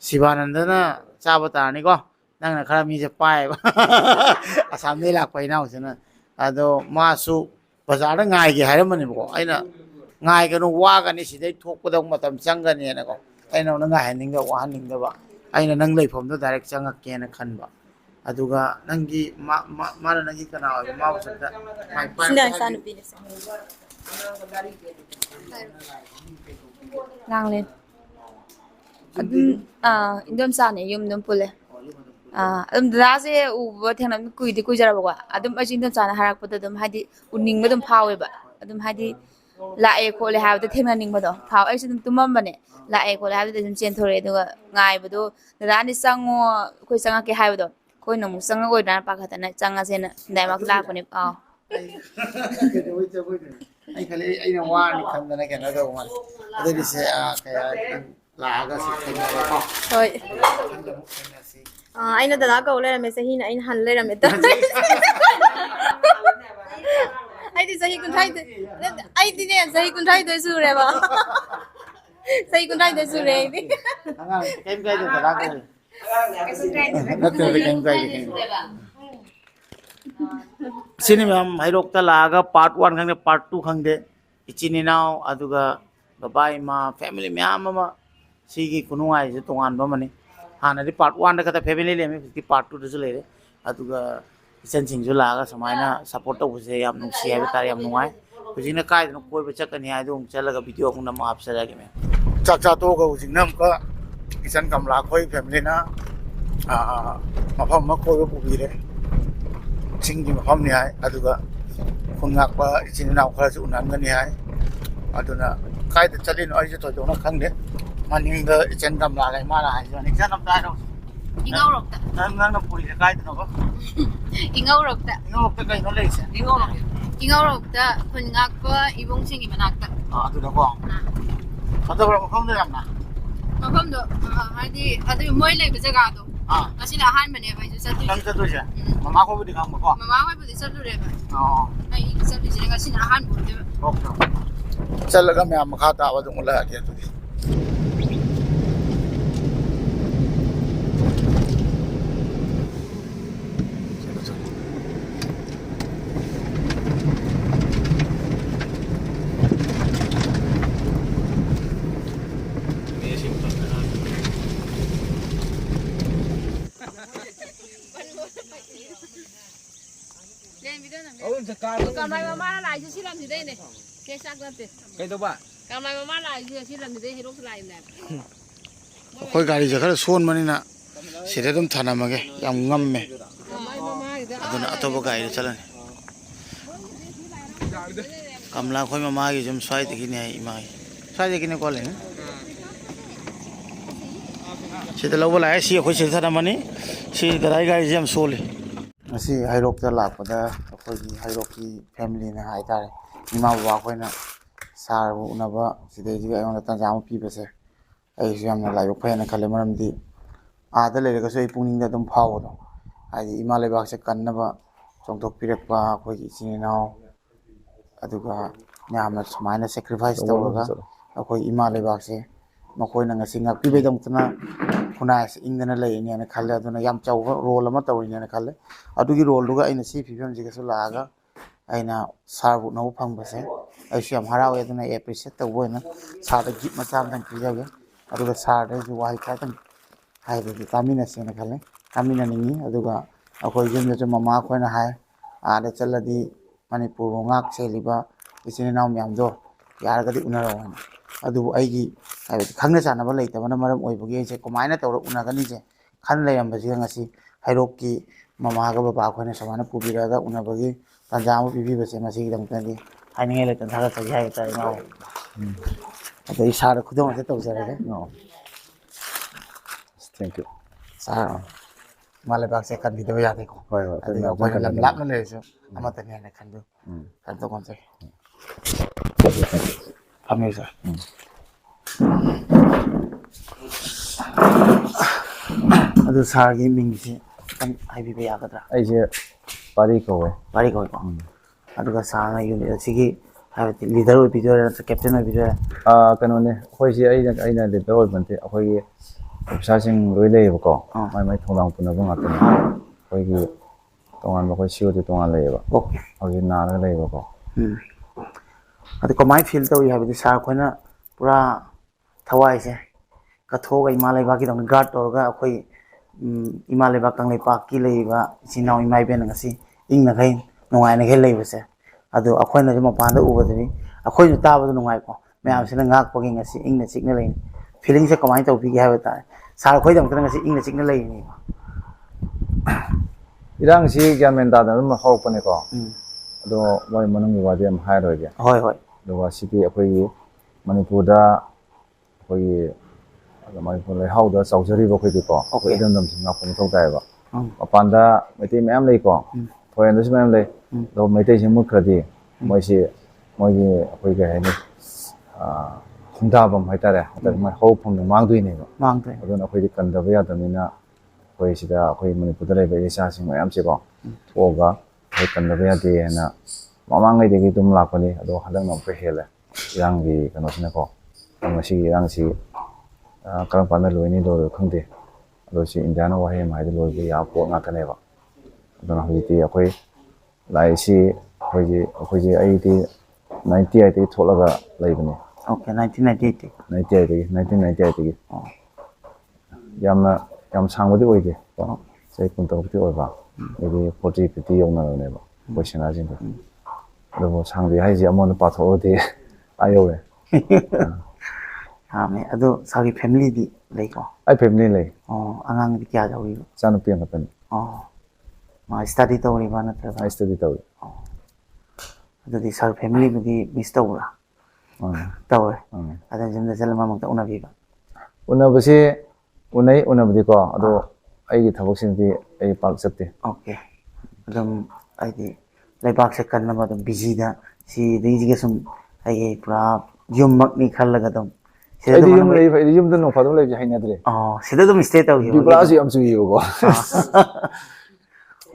ꯁꯤꯕꯥꯅꯟꯗꯅ ꯆꯥꯕ ꯇꯥꯔꯅꯤꯀꯣ ꯅꯪꯅ ꯈꯔ ꯃꯤꯁꯦ ꯄꯥꯏꯌꯦꯕ ꯑꯁꯥꯝꯗꯒꯤ ꯂꯥꯛꯄ ꯏꯅꯥꯎꯁꯤꯅ ꯑꯗꯣ ꯃꯥꯁꯨ ꯕꯖꯥꯔꯗ ꯉꯥꯏꯒꯦ ꯍꯥꯏꯔꯝꯕꯅꯦꯕꯀꯣ ꯑꯩꯅ ꯉꯥꯏꯒꯅꯨ ꯋꯥꯒꯅꯤ ꯁꯤꯗꯩ ꯊꯣꯛꯄꯗ ꯃꯇꯝ ꯆꯪꯒꯅꯤꯅꯀꯣ ꯑꯩꯅ ꯅꯪ ꯉꯥꯏꯍꯟꯅꯤꯡꯗꯕ ꯋꯥꯍꯟꯅꯤꯡꯗꯕ ꯑꯩꯅ ꯅꯪ ꯂꯩꯐꯝꯗꯣ ꯗꯥꯏꯔꯦꯛ ꯆꯪꯉꯛꯀꯦꯅ ꯈꯟꯕ ꯑꯗꯨꯒ ꯅꯪꯒꯤ ꯃꯥꯅ ꯅꯪꯒꯤ ꯀꯅꯥ ꯑꯣꯏꯕ ꯃꯥꯕꯨ ꯁꯛꯇ ꯃꯥꯏ ꯁꯤꯅ ꯏꯆꯥꯅꯨꯄꯤꯅꯦ Langlin. Indom sane yum dum pule. Dase uba thenam kuidi kujarabwa. Aji indom sana harakpada dum hadi uningba dum phaweba. Hadi lae khole habda thengna ningba do. Phaw ai dum tumambane. Lae khole habda dum chen thore duga ngai bado rani sango khoi sanga ke habdo. Khoi namu sanga oi dan pakhatana changa sena daimak lakone ꯑꯩ ꯈꯜꯂꯤ ꯑꯩꯅ ꯋꯥꯔꯅꯤ ꯈꯟꯗꯅ ꯀꯩꯅꯣ ꯇꯧꯕ ꯃꯥꯜꯂꯦ ꯑꯗꯨꯗꯤ ꯁꯦ ꯀꯌꯥ ꯂꯥꯛꯑꯒ ꯁꯤ ꯊꯦꯡꯅꯔꯦꯀꯣ ꯍꯣꯏ ꯊꯦꯡꯅꯁꯤ ꯑꯩꯅ ꯗꯗꯥ ꯀꯧ ꯂꯩꯔꯝꯃꯦ ꯆꯍꯤꯅ ꯑꯩꯅ ꯍꯟ ꯂꯩꯔꯝꯃꯦ ꯑꯩꯗꯤ ꯆꯍꯤ 30 ꯑꯩꯗꯤꯅꯦ ꯆꯍꯤ 32 ꯁꯨꯔꯦꯕ ꯆꯍꯤ 32 ꯁꯨꯔꯦ ꯑꯩꯗꯤ ꯑꯉꯥꯡ ꯀꯩꯝ ꯀꯥꯏꯗꯦ ꯗꯗꯥ ꯀꯧ ꯅꯠꯇ꯭ꯔꯗꯤ ꯀꯩꯝ ꯀꯥꯏꯗꯦ sini ma'am hairokta laaga part 1 khangde part 2 khangde ichini now aduga babai ma family ma'am ma sigi kunungai je tongan ba mani hana di part 1 da kata family le me part 2 da su lere aduga ichan sing ju laaga samaina support to buse yam nungsi hai tar yam nungai hujina kai no koi ba chakani hai du chalaga video kun na ma apsara ge me chak cha to ga hujinam ka ichan kamla khoi family na mafam ma koi ba pubire ꯁꯤꯡꯒꯤ ꯃꯐꯝꯅꯤ ꯍꯥꯏ ꯑꯗꯨꯒ ꯈꯨꯟ ꯉꯥꯛꯄ ꯏꯆꯤꯟ ꯏꯅꯥꯎ ꯈꯔꯁꯨ ꯎꯅꯍꯟꯒꯅꯤ ꯍꯥꯏ ꯑꯗꯨꯅ ꯀꯥꯏꯗ ꯆꯠꯂꯤꯅꯣ ꯑꯩꯁꯨ ꯊꯣꯏꯗꯣꯛꯅ ꯈꯪꯗꯦ ꯃꯅꯤꯡꯗ ꯏꯆꯟ ꯀꯝꯂꯥ ꯂꯩ ꯃꯥꯅ ꯍꯥꯏꯖꯕꯅꯤ ꯏꯆꯟ ꯑꯝꯇ ꯍꯥꯏꯔꯣ Ingawrokta. ꯅꯪꯅ ꯄꯨꯔꯤꯁꯦ ꯀꯥꯏꯗꯅꯣꯕ Ingawrokta. ꯏꯉꯧꯔꯣꯛꯇ ꯀꯩꯅꯣ ꯂꯩꯔꯤꯁꯦ Ingawrokta khun ngakpa ibong singi manakta. ꯑꯗꯨꯗꯀꯣ ꯐꯖꯕ꯭ꯔ ꯃꯐꯝꯗꯣ ꯌꯥꯝꯅ Mafamdo hadi adu moi lei jagado. Asina ahanbane bai ju chatu. ꯅꯪ ꯆꯠꯇꯣꯏꯁꯦ ꯃꯃꯥ ꯈꯣꯏꯕꯨꯗꯤ ꯈꯪꯕꯀꯣ Mama hoi budi chalureba. ꯑꯣ Ai chaluje ngasina ahanbode. ꯆꯠꯂꯒ ꯃꯌꯥꯝ ꯃꯈꯥ ꯇꯥꯕ ꯑꯗꯨꯝ ꯎꯠꯂꯛꯑꯒꯦ ꯑꯗꯨꯗꯤ Kamai mama lai ju silam di dai ne. Ke sak late. Kay to ba? Kamai mama lai ju silam di dai hero lai ne. ꯑꯩꯈꯣꯏ ꯒꯥꯔꯤꯁꯦ ꯈꯔ ꯁꯣꯟꯕꯅꯤꯅ ꯁꯤꯗ ꯑꯗꯨꯝ ꯊꯅꯝꯃꯒꯦ ꯌꯥꯝ ꯉꯝꯃꯦ Kamai mama ida. ꯑꯗꯨꯅ ꯑꯇꯣꯞꯄ ꯒꯥꯔꯤꯗ ꯆꯠꯂꯅꯤ ꯀꯃꯂꯥ ꯑꯩꯈꯣꯏ ꯃꯃꯥꯒꯤ ꯌꯨꯝ ꯁ꯭ꯋꯥꯏꯗꯒꯤꯅꯦ ꯍꯥꯏ ꯏꯃꯥꯒꯤ ꯁ꯭ꯋꯥꯏꯗꯒꯤꯅꯦꯀꯣ ꯂꯩꯅꯤ ꯁꯤꯗ ꯂꯧꯕ ꯂꯥꯛꯑꯦ ꯁꯤ ꯑꯩꯈꯣꯏ ꯁꯤꯗ ꯊꯅꯝꯃꯅꯤ ꯁꯤ ꯗꯗꯥꯏ ꯒꯥꯔꯤꯁꯦ ꯌꯥꯝ ꯁꯣꯜꯂꯤ ꯉꯁꯤ ꯍꯩꯔꯣꯛꯇ ꯂꯥꯛꯄꯗ ꯑꯩꯈꯣꯏꯒꯤ ꯍꯩꯔꯣꯛꯀꯤ ꯐꯦꯃꯤꯂꯤꯅ ꯍꯥꯏꯇꯥꯔꯦ ꯏꯃꯥ ꯕꯕꯥ ꯑꯩꯈꯣꯏꯅ ꯁꯥꯔꯕꯨ ꯎꯅꯕ ꯁꯤꯗꯩꯁꯤꯒ ꯑꯩꯉꯣꯟꯗ ꯇꯟꯖꯥ ꯑꯃ ꯄꯤꯕꯁꯦ ꯑꯩꯁꯨ ꯌꯥꯝꯅ ꯂꯥꯏꯕꯛ ꯐꯩꯅ ꯈꯜꯂꯦ ꯃꯔꯝꯗꯤ ꯑꯥꯗ ꯂꯩꯔꯒꯁꯨ ꯑꯩ ꯄꯨꯛꯅꯤꯡꯗ ꯑꯗꯨꯝ ꯐꯥꯎꯕꯗꯣ ꯍꯥꯏꯗꯤ ꯏꯃꯥ ꯂꯩꯕꯥꯛꯁꯦ ꯀꯟꯅꯕ ꯆꯣꯡꯊꯣꯛꯄꯤꯔꯛꯄ ꯑꯩꯈꯣꯏꯒꯤ ꯏꯆꯤꯟ ꯏꯅꯥꯎ ꯑꯗꯨꯒ ꯃꯌꯥꯝꯅ ꯁꯨꯃꯥꯏꯅ ꯁꯦꯀ꯭ꯔꯤꯐꯥꯏꯁ ꯇꯧꯔꯒ ꯑꯩꯈꯣꯏ ꯏꯃꯥ ꯂꯩꯕꯥꯛꯁꯦ ꯃꯈꯣꯏꯅ ꯉꯁꯤ ꯉꯥꯛꯄꯤꯕꯒꯤꯗꯃꯛꯇꯅ ꯈꯨꯟꯅꯥꯏꯁꯦ ꯏꯪꯗꯅ ꯂꯩꯔꯤꯅꯦꯅ ꯈꯜꯂꯦ ꯑꯗꯨꯅ ꯌꯥꯝ ꯆꯥꯎꯕ ꯔꯣꯜ ꯑꯃ ꯇꯧꯔꯤꯅꯦꯅ ꯈꯜꯂꯦ ꯑꯗꯨꯒꯤ ꯔꯣꯜꯗꯨꯒ ꯑꯩꯅ ꯁꯤ ꯐꯤꯕꯝꯁꯤꯒꯁꯨ ꯂꯥꯛꯑꯒ ꯑꯩꯅ ꯁꯥꯔꯕꯨ ꯎꯅꯕ ꯐꯪꯕꯁꯦ ꯑꯩꯁꯨ ꯌꯥꯝ ꯍꯔꯥꯎꯋꯦ ꯑꯗꯨꯅ ꯑꯦꯄ꯭ꯔꯤꯁꯤꯌꯦꯠ ꯇꯧꯕ ꯑꯣꯏꯅ ꯁꯥꯔꯗ ꯒꯤꯐ ꯃꯆꯥ ꯑꯃꯇꯪ ꯄꯤꯖꯒꯦ ꯑꯗꯨꯒ ꯁꯥꯔꯗꯁꯨ ꯋꯥꯍꯩ ꯈꯔꯇꯪ ꯍꯥꯏꯕꯗꯤ ꯇꯥꯃꯤꯟꯅꯁꯦꯅ ꯈꯜꯂꯦ ꯇꯥꯃꯤꯟꯅꯅꯤꯡꯉꯤ ꯑꯗꯨꯒ ꯑꯩꯈꯣꯏ ꯌꯨꯝꯗꯁꯨ ꯃꯃꯥ ꯑꯩꯈꯣꯏꯅ ꯍꯥꯏ ꯑꯥꯗ ꯆꯠꯂꯗꯤ ꯃꯅꯤꯄꯨꯔꯕꯨ ꯉꯥꯛ ꯁꯦꯜꯂꯤꯕ ꯏꯆꯤꯟ ꯏꯅꯥꯎ ꯃꯌꯥꯝꯗꯣ ꯌꯥꯔꯒꯗꯤ ꯎꯅꯔꯛꯑꯣ ꯍꯥꯏꯅ ꯑꯗꯨꯕꯨ ꯑꯩꯒꯤ ꯍꯥꯏꯕꯗꯤ ꯈꯪꯅ ꯆꯥꯟꯅꯕ ꯂꯩꯇꯕꯅ ꯃꯔꯝ ꯑꯣꯏꯕꯒꯤ ꯑꯩꯁꯦ ꯀꯃꯥꯏꯅ ꯇꯧꯔ ꯎꯅꯒꯅꯤꯁꯦ ꯈꯟ ꯂꯩꯔꯝꯕꯁꯤꯒ ꯉꯁꯤ ꯍꯩꯔꯣꯛꯀꯤ ꯃꯃꯥꯒ ꯕꯕꯥ ꯑꯩꯈꯣꯏꯅ ꯁꯨꯃꯥꯏꯅ ꯄꯨꯕꯤꯔꯛꯑꯒ ꯎꯅꯕꯒꯤ ꯇꯥꯟꯖꯥ ꯑꯃ ꯄꯤꯕꯤꯕꯁꯦ ꯃꯁꯤꯒꯤꯗꯃꯛꯇꯗꯤ ꯍꯥꯏꯅꯤꯡꯉꯥꯏ ꯂꯩꯇꯅ ꯊꯥꯒꯠꯆꯔꯤ ꯍꯥꯏꯕ ꯇꯥꯔꯦ ꯏꯅꯥꯎ ꯑꯗꯩ ꯏꯁꯥꯗ ꯈꯨꯗꯣꯡ ꯑꯁꯤ ꯇꯧꯖꯔꯒꯦ ꯊꯦꯡꯛ ꯌꯨ ꯁꯥꯔ ꯏꯃꯥ ꯂꯩꯕꯥꯛꯁꯦ ꯀꯟꯕꯤꯗꯕ ꯌꯥꯗꯦꯀꯣ ꯍꯣꯏ ꯍꯣꯏ ꯑꯗꯨꯒ ꯃꯌꯥꯝ ꯑꯩꯈꯣꯏꯅ ꯂꯝ ꯀꯟꯒꯗꯕꯅꯤ ꯂꯥꯞꯅ ꯂꯩꯔꯁꯨ ꯑꯃꯠꯇꯅꯤ ꯍꯥꯏꯅ ꯈꯟꯖꯩ ꯀꯩꯅꯣ ꯇꯧꯖꯒꯦ ꯊꯝꯃꯦ ꯁꯥꯔ ꯑꯗꯨ ꯁꯥꯔꯒꯤ ꯃꯤꯡꯁꯤ ꯈꯤꯇꯪ ꯍꯥꯏꯕꯤꯕ ꯌꯥꯒꯗ꯭ꯔꯥ ꯑꯩꯁꯦ ꯄꯥꯔꯤ ꯀꯧꯋꯦ ꯋꯥꯔꯤ ꯀꯧꯏꯀꯣ ꯑꯗꯨꯒ ꯁꯥꯔꯅ ꯌꯨꯅꯤꯠ ꯑꯁꯤꯒꯤ ꯍꯥꯏꯕꯗꯤ ꯂꯤꯗꯔ ꯑꯣꯏꯕꯤꯗꯣꯏꯔꯥ ꯅꯠꯇ꯭ꯔꯒ ꯀꯦꯞꯇꯦꯟ ꯑꯣꯏꯕꯤꯗꯣꯏꯔꯥ ꯀꯩꯅꯣꯅꯦ ꯑꯩꯈꯣꯏꯁꯦ ꯑꯩꯅ ꯂꯤꯗꯔ ꯑꯣꯏꯕ ꯅꯠꯇꯦ ꯑꯩꯈꯣꯏꯒꯤ ꯑꯣꯐꯤꯁꯥꯔꯁꯤꯡ ꯂꯣꯏ ꯂꯩꯌꯦꯕꯀꯣ ꯃꯥꯏ ꯃꯥꯏ ꯊꯧꯗꯥꯡ ꯄꯨꯅꯕ ꯉꯥꯛꯇꯅꯤ ꯑꯩꯈꯣꯏꯒꯤ ꯇꯣꯉꯥꯟꯕ ꯑꯩꯈꯣꯏ ꯁꯤꯑꯣꯗꯤ ꯇꯣꯉꯥꯟ ꯂꯩꯌꯦꯕ ꯑꯣꯀꯦ ꯍꯧꯖꯤꯛ ꯅꯥꯔꯒ ꯂꯩꯌꯦꯕꯀꯣ ꯑꯗꯨ ꯀꯃꯥꯏꯅ ꯐꯤꯜ ꯇꯧꯏ ꯍꯥꯏꯕꯗꯤ ꯁꯥꯔ ꯑꯩꯈꯣꯏꯅ ꯄꯨꯔꯥ ꯊꯋꯥꯏꯁꯦ ꯀꯠꯊꯣꯛꯑꯒ ꯏꯃꯥ ꯂꯩꯕꯥꯛꯀꯤꯗꯃꯛꯇ ꯒꯥꯔꯗ ꯇꯧꯔꯒ ꯑꯩꯈꯣꯏ ꯏꯃꯥ ꯂꯩꯕꯥꯛ ꯀꯪꯂꯩꯄꯥꯛꯀꯤ ꯂꯩꯔꯤꯕ ꯏꯆꯤꯟ ꯏꯅꯥꯎ ꯏꯃꯥ ꯏꯕꯦꯟꯅ ꯉꯁꯤ ꯏꯪꯅꯈꯩ ꯅꯨꯡꯉꯥꯏꯅꯈꯩ ꯂꯩꯕꯁꯦ ꯑꯗꯣ ꯑꯩꯈꯣꯏꯅꯁꯨ ꯃꯄꯥꯟꯗ ꯎꯕꯗꯗꯤ ꯑꯩꯈꯣꯏꯁꯨ ꯇꯥꯕꯗ ꯅꯨꯡꯉꯥꯏꯀꯣ ꯃꯌꯥꯝꯁꯤꯅ ꯉꯥꯛꯄꯒꯤ ꯉꯁꯤ ꯏꯪꯅ ꯆꯤꯛꯅ ꯂꯩꯅꯤ ꯐꯤꯂꯤꯡꯁꯦ ꯀꯃꯥꯏꯅ ꯇꯧꯕꯤꯒꯦ ꯍꯥꯏꯕ ꯇꯥꯔꯦ ꯁꯥꯔ ꯑꯩꯈꯣꯏꯗꯃꯛꯇꯅ ꯉꯁꯤ ꯏꯪꯅ ꯆꯤꯛꯅ ꯂꯩꯔꯤꯅꯦꯕ ꯏꯔꯥꯡꯁꯤ ꯒ꯭ꯌꯥꯟ ꯃꯦꯟ ꯇꯥꯗꯅ ꯑꯗꯨꯝ ꯍꯧꯔꯛꯄꯅꯦꯀꯣ ꯑꯗꯣ ꯃꯣꯏ ꯃꯅꯨꯡꯒꯤ ꯋꯥꯗꯤ ꯌꯥꯝ ꯍꯥꯏꯔꯣꯏꯒꯦ ꯍꯣꯏ ꯍꯣꯏ ꯑꯗꯨꯒ ꯁꯤꯗꯤ ꯑꯩꯈꯣꯏꯒꯤ ꯃꯅꯤꯄꯨꯔꯗ ꯑꯩꯈꯣꯏꯒꯤ ꯃꯅꯤꯄꯨꯔ ꯂꯩꯍꯥꯎꯗ ꯆꯥꯎꯖꯔꯤꯕ ꯑꯩꯈꯣꯏꯗꯤꯀꯣ ꯑꯩꯈꯣꯏ ꯑꯣꯀꯦ ꯏꯔꯝꯗꯝꯁꯤ ꯉꯥꯛꯄ ꯃꯊꯧ ꯇꯥꯏꯌꯦꯕ ꯃꯄꯥꯟꯗ ꯃꯩꯇꯩ ꯃꯌꯥꯝ ꯂꯩꯀꯣ ꯐꯣꯔꯦꯟꯗꯁꯨ ꯃꯌꯥꯝ ꯂꯩ ꯑꯗꯣ ꯃꯩꯇꯩꯁꯤ ꯃꯨꯠꯈ꯭ꯔꯗꯤ ꯃꯣꯏꯁꯤ ꯃꯣꯏꯒꯤ ꯑꯩꯈꯣꯏ ꯀꯩ ꯍꯥꯏꯅꯤ ꯈꯣꯡꯗꯥꯐꯝ ꯍꯥꯏꯇꯥꯔꯦ ꯃꯣꯏ ꯍꯧꯔꯛꯐꯝꯗꯣ ꯃꯥꯡꯗꯣꯏꯅꯦꯕ ꯃꯥꯡꯗ꯭ꯔꯦ ꯑꯗꯨꯅ ꯑꯩꯈꯣꯏꯗꯤ ꯀꯟꯗꯕ ꯌꯥꯗꯕꯅꯤꯅ ꯑꯩꯈꯣꯏ ꯁꯤꯗ ꯑꯩꯈꯣꯏ ꯃꯅꯤꯄꯨꯔꯗ ꯂꯩꯕ ꯏꯆꯥꯁꯤꯡ ꯃꯌꯥꯝꯁꯦꯀꯣ ꯊꯣꯛꯑꯒ ꯑꯩꯈꯣꯏ ꯀꯟꯗꯕ ꯌꯥꯗꯦ ꯍꯥꯏꯅ ꯃꯃꯥꯡꯉꯩꯗꯒꯤ ꯑꯗꯨꯝ ꯂꯥꯛꯄꯅꯤ ꯑꯗꯣ ꯍꯟꯗꯛꯅ ꯑꯃꯨꯛꯀ ꯍꯦꯜꯂꯦ ꯏꯔꯥꯡꯒꯤ ꯀꯩꯅꯣꯁꯤꯅꯀꯣ ꯃꯁꯤꯒꯤ ꯏꯔꯥꯡꯁꯤ ꯀꯔꯝ ꯀꯥꯟꯗ ꯂꯣꯏꯅꯤ ꯂꯣꯏꯔꯣꯏ ꯈꯪꯗꯦ ꯑꯗꯣ ꯁꯤ ꯏꯟꯗꯤꯌꯥꯅ ꯋꯥꯍꯩ ꯑꯃ ꯍꯥꯏꯗꯤ ꯂꯣꯏꯕ ꯌꯥꯕ ꯄꯣꯠ ꯉꯥꯛꯇꯅꯦꯕ ꯑꯗꯨꯅ ꯍꯧꯖꯤꯛꯇꯤ ꯑꯩꯈꯣই ꯂꯥꯛꯏꯁꯤ ꯑꯩꯈꯣꯏꯁꯤ ꯑꯩꯗꯤ 98ꯗꯒꯤ ꯊꯣꯛꯂꯒ ꯂꯩꯕꯅꯦ ꯑꯣꯀꯦ 1998 1998ꯗꯒꯤ ꯌꯥꯝ ꯁꯥꯡꯕꯗꯤ ꯑꯣꯏꯗꯦ ꯀꯣ ꯆꯍꯤ 19ꯇꯤ ꯑꯣꯏꯕ ꯑꯩꯗꯤ 40 50 ꯌꯧꯅꯔꯕꯅꯦꯕ ꯑꯩꯈꯣꯏ ꯁꯦꯅꯥꯁꯤꯡꯗꯣ ꯑꯗꯨꯕꯨ ꯁꯥꯡꯗꯦ ꯍꯥꯏꯁꯦ ꯑꯃꯣꯟꯗ ꯄꯥꯊꯣꯛꯑꯗꯤ ꯌꯧꯔꯦ ꯌꯥꯝꯃꯦ ꯑꯗꯣ ꯁꯥꯔꯒꯤ ꯐꯦꯃꯤꯂꯤꯗꯤ ꯂꯩꯀꯣ ꯑꯩ ꯐꯦꯃꯤꯂꯤ ꯂꯩ ꯑꯉꯥꯡꯗꯤ ꯀꯌꯥ ꯌꯥꯎꯔꯤꯕ ꯏꯆꯥꯅꯨꯄꯤ ꯑꯃꯈꯛꯇꯅꯤ ꯃꯥ ꯁ꯭ꯇꯗꯤ ꯇꯧꯔꯤꯕ ꯅꯠꯇ꯭ꯔꯒ ꯑꯩ ꯁ꯭ꯇꯗꯤ ꯇꯧꯏ ꯑꯗꯨꯗꯤ ꯁꯥꯔ ꯐꯦꯃꯤꯂꯤꯕꯨꯗꯤ ꯃꯤꯁ ꯇꯧꯕ꯭ꯔꯥ ꯇꯧꯋꯦ ꯑꯗ ꯌꯨꯝꯗ ꯆꯠꯂ ꯃꯔꯛꯇ ꯎꯅꯕꯤꯕ ꯎꯅꯕꯁꯤ ꯎꯅꯕꯗꯤꯀꯣ ꯑꯗꯣ ꯑꯩꯒꯤ ꯊꯕꯛꯁꯤꯡꯗꯤ ꯑꯩ ꯄꯥꯛ ꯆꯠꯇꯦ ꯑꯣꯀꯦ ꯑꯗꯨꯝ ꯍꯥꯏꯗꯤ ꯂꯩꯕꯥꯛꯁꯦ ꯀꯟꯅꯕ ꯑꯗꯨꯝ ꯕꯤꯖꯤꯗ ꯁꯤꯗꯩꯁꯤꯒ ꯁꯨꯝ ꯑꯩꯒꯤ ꯄꯨꯔꯥ ꯌꯨꯝꯃꯛꯅꯤ ꯈꯜꯂꯒ ꯑꯗꯨꯝ ꯁꯤꯗ ꯑꯩꯗꯤ ꯑꯗꯨꯝ ꯌꯨꯝ ꯂꯩ ꯑꯩꯗꯤ ꯌꯨꯝꯗ ꯅꯣꯡ ꯐꯥꯗꯣꯛ ꯂꯩꯕꯁꯦ ꯍꯩꯅꯗ꯭ꯔꯦ ꯁꯤꯗ ꯑꯗꯨꯝ ꯏꯁꯇꯦ ꯇꯧꯈꯤꯕꯒꯤ ꯕꯤꯕꯨꯂꯥꯁꯨ ꯌꯥꯝ ꯆꯨꯏꯌꯦꯕꯀꯣ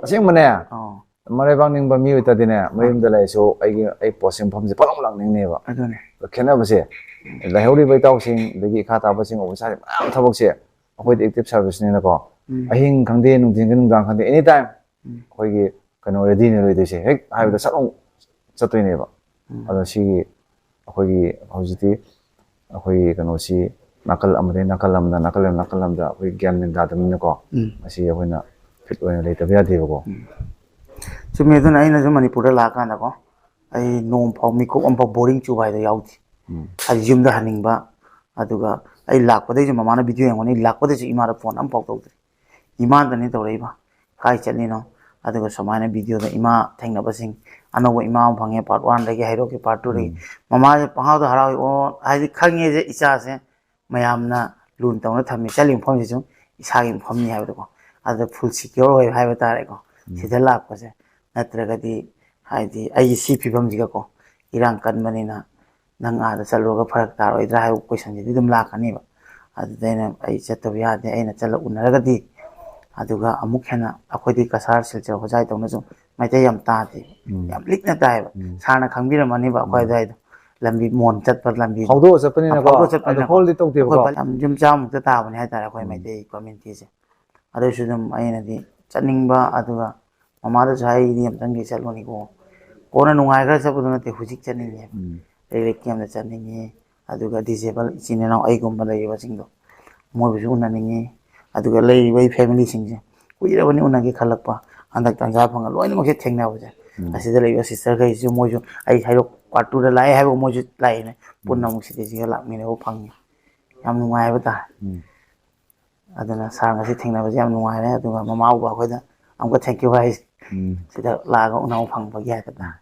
ꯑꯁꯦꯡꯕꯅꯦ ꯃꯔꯩꯕꯥꯛ ꯅꯤꯡꯕ ꯃꯤ ꯑꯣꯏꯇꯥꯗꯤꯅꯦ ꯃꯌꯨꯝꯗ ꯂꯩꯔꯁꯨ ꯑꯩ ꯄꯣꯠꯁꯤꯡ ꯃꯐꯝꯁꯦ ꯄꯪꯂꯥꯛ ꯂꯥꯛꯅꯤꯡꯅꯦꯕ ꯑꯗꯨꯅꯦ ꯈꯦꯠꯅꯕꯁꯦ ꯂꯩꯍꯧꯔꯤꯕ ꯏꯇꯥꯎꯁꯤꯡ ꯑꯗꯒꯤ ꯏꯈꯥ ꯇꯥꯕꯁꯤꯡ ꯑꯣꯐꯤꯁꯥꯔ ꯃꯌꯥꯝ ꯊꯕꯛꯁꯦ ꯑꯩꯈꯣꯏꯗꯤ ꯑꯦꯛꯇꯤꯚ ꯁꯥꯔꯚꯤꯁꯅꯤꯅꯀꯣ ꯑꯍꯤꯡ ꯈꯪꯗꯦ ꯅꯨꯡꯊꯤꯟ ꯅꯨꯡꯗꯥꯡ ꯈꯪꯗꯦ ꯑꯦꯅꯤ ꯇꯥꯏꯝ ꯑꯩꯈꯣꯏꯒꯤ ꯀꯩꯅꯣ ꯔꯦꯗꯤꯅꯦ ꯂꯩꯗꯣꯏꯁꯦ ꯍꯦꯛ ꯍꯥꯏꯕꯗ ꯁꯠ ꯑꯃꯨꯛ ꯆꯠꯇꯣꯏꯅꯦꯕ ꯑꯗꯣ ꯁꯤꯒꯤ ꯑꯩꯈꯣꯏꯒꯤ ꯍꯧꯖꯤꯛꯇꯤ ꯑꯩꯈꯣꯏꯒꯤ ꯀꯩꯅꯣꯁꯤ ꯅꯥꯀꯜ ꯑꯃꯗꯩ ꯅꯥꯀꯜ ꯑꯃꯗ ꯅꯥꯀꯜ ꯑꯃꯗ ꯑꯩꯈꯣꯏ ꯒ꯭ꯌꯥꯟ ꯃꯦꯟ ꯇꯥꯗꯕꯅꯤꯅꯀꯣ ꯃꯁꯤ ꯑꯩꯈꯣꯏꯅ ꯐꯤꯠ ꯑꯣꯏꯅ ꯂꯩꯇꯕ ꯌꯥꯗꯦꯕꯀꯣ ꯆꯨꯝꯃꯦ ꯑꯗꯨꯅ ꯑꯩꯅꯁꯨ ꯃꯅꯤꯄꯨꯔꯗ ꯂꯥꯛꯑꯀꯥꯟꯗꯀꯣ ꯑꯩ ꯅꯣꯡ ꯐꯥꯎ ꯃꯤꯀꯨꯞ ꯑꯃꯐꯥꯎ ꯕꯣꯔꯤꯡ ꯆꯨꯕ ꯍꯥꯏꯗꯣ ꯌꯥꯎꯗꯦ ꯍꯥꯏꯗꯤ ꯌꯨꯝꯗ ꯍꯟꯅꯤꯡꯕ ꯑꯗꯨꯒ ꯑꯩ ꯂꯥꯛꯄꯗꯩꯁꯨ ꯃꯃꯥꯅ ꯚꯤꯗꯤꯑꯣ ꯌꯦꯡꯉꯣꯅꯤ ꯂꯥꯛꯄꯗꯩꯁꯨ ꯏꯃꯥꯗ ꯐꯣꯟ ꯑꯃꯐꯥꯎ ꯇꯧꯗ꯭ꯔꯤ ꯏꯃꯥꯗꯅꯤ ꯇꯧꯔꯛꯏꯕ ꯀꯥꯏ ꯆꯠꯂꯤꯅꯣ ꯑꯗꯨꯒ ꯁꯨꯃꯥꯏꯅ ꯚꯤꯗꯤꯑꯣꯗ ꯏꯃꯥ ꯊꯦꯡꯅꯕꯁꯤꯡ ꯑꯅꯧꯕ ꯏꯃꯥ ꯑꯃ ꯐꯪꯉꯦ ꯄꯥꯔꯠ 1ꯗꯒꯤ ꯍꯩꯔꯣꯛꯀꯤ ꯄꯥꯔꯠ 2ꯗꯒꯤ ꯃꯃꯥꯁꯦ ꯄꯪꯍꯥꯎꯗ ꯍꯔꯥꯎꯏ ꯍꯥꯏꯗꯤ ꯈꯪꯉꯦꯁꯦ ꯏꯆꯥꯁꯦ ꯃꯌꯥꯝꯅ ꯂꯨꯅ ꯇꯧꯅ ꯊꯝꯃꯤ ꯆꯠꯂꯤꯕ ꯃꯐꯝꯁꯤꯁꯨ ꯏꯁꯥꯒꯤ ꯃꯐꯝꯅꯤ ꯍꯥꯏꯕꯗꯣꯀꯣ ꯑꯗꯨꯗ ꯐꯨꯜ ꯁꯤꯀ꯭ꯌꯣꯔ ꯑꯣꯏ ꯍꯥꯏꯕ ꯇꯥꯔꯦꯀꯣ ꯁꯤꯗ ꯂꯥꯛꯄꯁꯦ ꯅꯠꯇ꯭ꯔꯒꯗꯤ ꯍꯥꯏꯗꯤ ꯑꯩꯒꯤ ꯁꯤ ꯐꯤꯕꯝꯁꯤꯒꯀꯣ ꯏꯔꯥꯡ ꯀꯟꯕꯅꯤꯅ ꯅꯪ ꯑꯥꯗ ꯆꯠꯂꯨꯔꯒ ꯐꯔꯛ ꯇꯥꯔꯣꯏꯗ꯭ꯔꯥ ꯍꯥꯏꯕ ꯀꯣꯏꯁꯟꯁꯤꯗꯤ ꯑꯗꯨꯝ ꯂꯥꯛꯀꯅꯦꯕ ꯑꯗꯨꯗ ꯑꯩ ꯆꯠꯇꯕ ꯌꯥꯗꯦ ꯑꯩꯅ ꯆꯠꯂ ꯎꯅꯔꯒꯗꯤ ꯑꯗꯨꯒ ꯑꯃꯨꯛ ꯍꯦꯟꯅ ꯑꯩꯈꯣꯏꯗꯤ ꯀꯁꯥꯔ ꯁꯤꯜꯆꯔ ꯍꯣꯖꯥꯏ ꯇꯧꯅꯁꯨ ꯃꯩꯇꯩ ꯌꯥꯝ ꯇꯥꯗꯦ ꯌꯥꯝ ꯂꯤꯛꯅ ꯇꯥꯏꯌꯦꯕ ꯁꯥꯔꯅ ꯈꯪꯕꯤꯔꯝꯃꯅꯤꯕ ꯑꯩꯈꯣꯏ ꯑꯗꯨꯋꯥꯏꯗꯣ ꯂꯝꯕꯤ ꯃꯣꯟ ꯆꯠꯄ ꯂꯝꯕꯤ ꯐꯥꯎꯗꯣꯛꯑ ꯆꯠꯄꯅꯤꯅꯀꯣ ꯐꯥꯎꯗꯣꯛ ꯑꯗꯣ ꯆꯠꯄꯅꯤꯅꯀꯣ ꯍꯣꯜꯗꯤ ꯇꯧꯗꯦꯕꯀꯣ ꯑꯩꯈꯣꯏ ꯌꯨꯝ ꯆꯥꯃꯨꯛꯇ ꯇꯥꯕꯅꯦ ꯍꯥꯏꯇꯥꯔꯦ ꯑꯩꯈꯣꯏ ꯃꯩꯇꯩ ꯀꯝꯃ꯭ꯌꯨꯅꯤꯇꯤꯁꯦ ꯑꯗꯨꯁꯨ ꯑꯗꯨꯝ ꯑꯩꯅꯗꯤ ꯆꯠꯅꯤꯡꯕ ꯑꯗꯨꯒ ꯃꯃꯥꯗꯁꯨ ꯍꯥꯏꯗꯤ ꯑꯝꯇꯪꯗꯤ ꯆꯠꯂꯨꯅꯤꯀꯣ ꯀꯣꯟꯅ ꯅꯨꯡꯉꯥꯏꯈ꯭ꯔ ꯆꯠꯄꯗꯣ ꯅꯠꯇꯦ ꯍꯧꯖꯤꯛ ꯆꯠꯅꯤꯡꯉꯦꯕ ꯔꯤꯂꯤꯐ ꯀꯦꯝꯗ ꯆꯠꯅꯤꯡꯉꯤ ꯑꯗꯨꯒ ꯗꯤꯖꯦꯕꯜ ꯏꯆꯤꯟ ꯏꯅꯥꯎ ꯑꯩꯒꯨꯝꯕ ꯂꯩꯔꯤꯕꯁꯤꯡꯗꯣ ꯃꯣꯏꯕꯨꯁꯨ ꯎꯅꯅꯤꯡꯉꯤ ꯑꯗꯨꯒ ꯂꯩꯔꯤꯕ ꯑꯩ ꯐꯦꯃꯤꯂꯤꯁꯤꯡꯁꯦ ꯀꯨꯏꯔꯕꯅꯤ ꯎꯅꯒꯦ ꯈꯜꯂꯛꯄ ꯍꯟꯗꯛ ꯇꯥꯟꯖꯥ ꯐꯪꯉ ꯂꯣꯏꯅꯃꯛꯁꯦ ꯊꯦꯡꯅꯕꯁꯦ ꯑꯁꯤꯗ ꯂꯩꯕ ꯁꯤꯁꯇꯔꯈꯩꯁꯨ ꯃꯣꯏꯁꯨ ꯑꯩ ꯍꯩꯔꯣꯛ ꯄꯥꯔꯠ 2ꯗ ꯂꯥꯛꯑꯦ ꯍꯥꯏꯕ ꯃꯣꯏꯁꯨ ꯂꯥꯛꯏꯅꯦ ꯄꯨꯟꯅ ꯑꯃꯨꯛ ꯁꯤꯗꯩꯁꯤꯒ ꯂꯥꯛꯃꯤꯟꯅꯕ ꯐꯪꯉꯤ ꯌꯥꯝ ꯅꯨꯡꯉꯥꯏ ꯍꯥꯏꯕ ꯇꯥꯔꯦ ꯑꯗꯨꯅ ꯁꯥꯔ ꯉꯁꯤ ꯊꯦꯡꯅꯕꯁꯦ ꯌꯥꯝ ꯅꯨꯡꯉꯥꯏꯔꯦ ꯑꯗꯨꯒ ꯃꯃꯥ ꯕꯕꯥ ꯑꯩꯈꯣꯏꯗ ꯑꯃꯨꯛꯀ ꯊꯦꯡꯛ ꯌꯨ ꯍꯥꯏꯁꯦ ꯁꯤꯗ ꯂꯥꯛꯑꯒ ꯎꯅꯕ ꯐꯪꯕꯒꯤ ꯍꯥꯏꯕ ꯇꯥꯔꯦ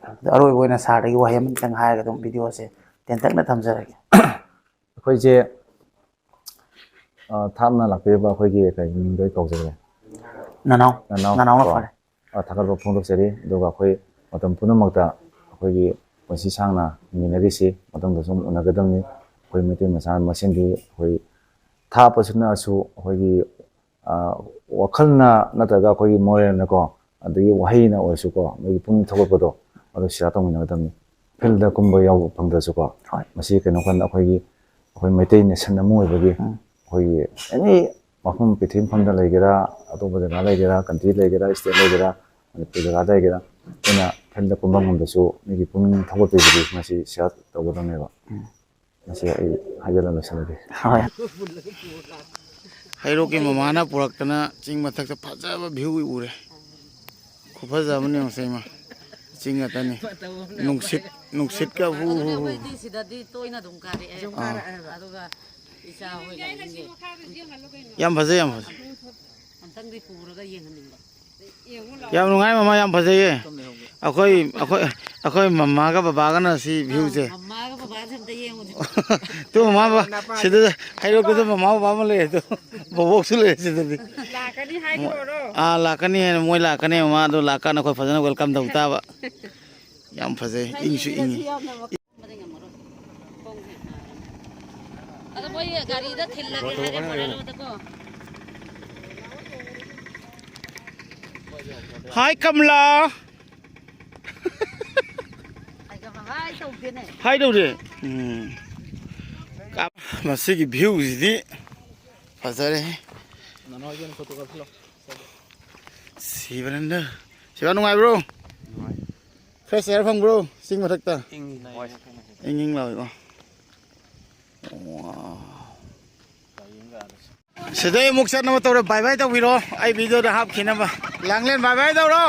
ꯑꯗꯣ ꯑꯔꯣꯏꯕ ꯑꯣꯏꯅ ꯁꯥꯔꯗꯒꯤ ꯋꯥꯍꯩ ꯑꯃꯇꯪ ꯍꯥꯏꯔꯒ ꯑꯗꯨꯝ ꯚꯤꯗꯤꯑꯣꯁꯦ ꯇꯦꯟꯇꯛꯅ ꯊꯝꯖꯔꯒꯦ ꯑꯩꯈꯣꯏꯁꯦ ꯊꯥꯞꯅ ꯂꯥꯛꯄꯤꯔꯤꯕ ꯑꯩꯈꯣꯏꯒꯤ ꯀꯩ ꯃꯤꯡꯗꯣ ꯑꯩ ꯀꯧꯖꯒꯦ ꯅꯅꯥꯎꯅ ꯀꯣ ꯐꯔꯦ ꯊꯥꯒꯠꯄ ꯐꯣꯡꯗꯣꯛꯆꯔꯤ ꯑꯗꯨꯒ ꯑꯩꯈꯣꯏ ꯃꯇꯝ ꯄꯨꯝꯅꯃꯛꯇ ꯑꯩꯈꯣꯏꯒꯤ ꯄꯨꯟꯁꯤ ꯁꯥꯡꯅ ꯍꯤꯡꯃꯤꯟꯅꯔꯤꯁꯤ ꯃꯇꯨꯡꯗꯁꯨ ꯎꯅꯒꯗꯕꯅꯤ ꯑꯩꯈꯣꯏ ꯃꯩꯇꯩ ꯃꯆꯥ ꯃꯁꯦꯟꯗꯤ ꯑꯩꯈꯣꯏ ꯊꯥꯞꯄꯁꯤꯅꯁꯨ ꯑꯩꯈꯣꯏꯒꯤ ꯋꯥꯈꯜꯅ ꯅꯠꯇ꯭ꯔꯒ ꯑꯩꯈꯣꯏꯒꯤ ꯃꯣꯔꯦꯜꯅꯀꯣ ꯑꯗꯒꯤ ꯋꯥꯍꯩꯅ ꯑꯣꯏꯔꯁꯨꯀꯣ ꯃꯣꯏꯒꯤ ꯄꯨꯛꯅꯤꯡ ꯊꯧꯒꯠꯄꯗꯣ ꯑꯗꯨ ꯁꯤꯌꯥꯔ ꯇꯧꯃꯤꯟꯅꯒꯗꯕꯅꯤ ꯐꯤꯜꯗ ꯀꯨꯝꯕ ꯌꯥꯎꯕ ꯐꯪꯗ꯭ꯔꯁꯨꯀꯣ ꯃꯁꯤ ꯀꯩꯅꯣ ꯀꯥꯟꯗ ꯑꯩꯈꯣꯏ ꯃꯩꯇꯩ ꯅꯦꯁꯟ ꯑꯃ ꯑꯣꯏꯕꯒꯤ ꯑꯩꯈꯣꯏꯒꯤ ꯑꯦꯅꯤ ꯃꯐꯝ ꯄ꯭ꯔꯤꯊꯤꯕꯤ ꯃꯐꯝꯗ ꯂꯩꯒꯦꯔꯥ ꯑꯇꯣꯞꯄ ꯖꯒꯥ ꯂꯩꯒꯦꯔꯥ ꯀꯟꯇ꯭ꯔꯤ ꯂꯩꯒꯦꯔꯥ ꯏꯁꯇꯦꯠ ꯂꯩꯒꯦꯔꯥ ꯃꯅꯤꯄꯨꯔ ꯖꯒꯥꯗ ꯂꯩꯒꯦꯔꯥ ꯑꯩꯈꯣꯏꯅ ꯐꯤꯜꯗ ꯀꯨꯝꯕ ꯉꯝꯗꯁꯨ ꯃꯤꯒꯤ ꯄꯨꯛꯅꯤꯡ ꯊꯧꯒꯠꯄꯤꯕꯗꯤ ꯃꯁꯤ ꯁꯤꯌꯥꯔ ꯇꯧꯒꯗꯕꯅꯦꯕ ꯃꯁꯤ ꯑꯩ ꯍꯥꯏꯖꯜꯂ ꯂꯣꯏꯁꯤꯜꯂꯒꯦ ꯍꯩꯔꯣꯛꯀꯤ ꯃꯃꯥꯅ ꯄꯨꯔꯛꯇꯅ ꯆꯤꯡ ꯃꯊꯛꯇ ꯐꯖꯕ ꯚ꯭ꯌꯨ ꯎꯔꯦ ꯈꯨꯐꯖꯕꯅꯤ ꯉꯁꯤꯃ ꯆꯤꯡ ꯉꯥꯛꯇꯅꯤ ꯅꯨꯡꯁꯤꯠꯀ ꯍꯨ ꯍꯨ ꯁꯤꯗꯗꯤ ꯇꯣꯏꯅ ꯑꯗꯨꯝ ꯀꯥꯔꯛꯑꯦ ꯑꯗꯨꯒ ꯏꯆꯥ ꯍꯣꯏꯒ ꯌꯥꯝ ꯐꯖꯩ ꯌꯥꯝ ꯐꯖꯩ ꯑꯝꯇꯪꯗꯤ ꯄꯨꯔꯒ ꯌꯦꯡꯍꯟꯅꯤꯡꯕ ꯌꯥꯝ ꯅꯨꯡꯉꯥꯏ ꯃꯃꯥ ꯌꯥꯝ ꯐꯖꯩꯌꯦ ꯑꯩꯈꯣꯏ ꯃꯃꯥꯒ ꯕꯕꯥꯒꯅ ꯁꯤ ꯚ꯭ꯌꯨꯁꯦ ꯃꯃꯥꯒ ꯕꯕꯥꯁꯦ ꯑꯝꯇ ꯌꯦꯡꯉꯨꯁꯤ ꯇꯨ ꯃꯃꯥ ꯁꯤꯗ ꯍꯩꯔꯣꯛꯇꯨꯗ ꯃꯃꯥ ꯕꯕꯥ ꯑꯃ ꯂꯩ ꯑꯗꯣ ꯕꯣꯕꯣꯛꯁꯨ ꯂꯩ ꯁꯤꯗꯗꯤ ꯂꯥꯛꯀꯅꯤ ꯍꯥꯏꯈ꯭ꯔꯣꯔꯣ ꯂꯥꯛꯀꯅꯤ ꯍꯥꯏꯅ ꯃꯣꯏ ꯂꯥꯛꯀꯅꯤ ꯃꯃꯥ ꯑꯗꯨ ꯂꯥꯛꯀꯥꯟꯗ ꯑꯩꯈꯣꯏ ꯐꯖꯅ ꯋꯦꯜꯀꯝ ꯇꯧ ꯇꯥꯕ ꯌꯥꯝ ꯐꯖꯩ ꯏꯪꯁꯨ ꯏꯪꯉꯤ ꯑꯗꯣ ꯃꯣꯏ ꯒꯥꯔꯤꯗ ꯊꯤꯜꯂꯒꯦ ꯍꯥꯏꯔꯦ ꯕꯣꯂꯦꯔꯣꯗꯀꯣ ꯍꯥꯏ ꯀꯃꯂꯥ ꯍꯥꯏ ꯇꯧꯗꯦꯅꯦ ꯍꯥꯏꯗꯧꯔꯦ ꯃꯁꯤꯒꯤ ꯚ꯭ꯌꯨꯁꯤꯗꯤ ꯐꯖꯔꯦ ꯁꯤꯕꯅꯟꯗ ꯁꯤꯕ ꯅꯨꯡꯉꯥꯏꯕ꯭ꯔꯣ ꯐ꯭ꯔꯦꯁ ꯑꯦꯌꯥꯔ ꯐꯪꯕ꯭ꯔꯣ ꯆꯤꯡ ꯃꯊꯛꯇ ꯏꯪ ꯂꯥꯎꯏꯀꯣ ꯁꯤꯗꯩ ꯑꯃꯨꯛ ꯆꯠꯅꯕ ꯇꯧꯔꯣ ꯕꯥꯏ ꯕꯥꯏ ꯇꯧꯕꯤꯔꯣ ꯑꯩ ꯚꯤꯗꯤꯑꯣꯗ ꯍꯥꯞꯈꯤꯅꯕ ꯂꯥꯡꯂꯦꯟ ꯕꯥꯏ ꯕꯥꯏ ꯇꯧꯔꯣ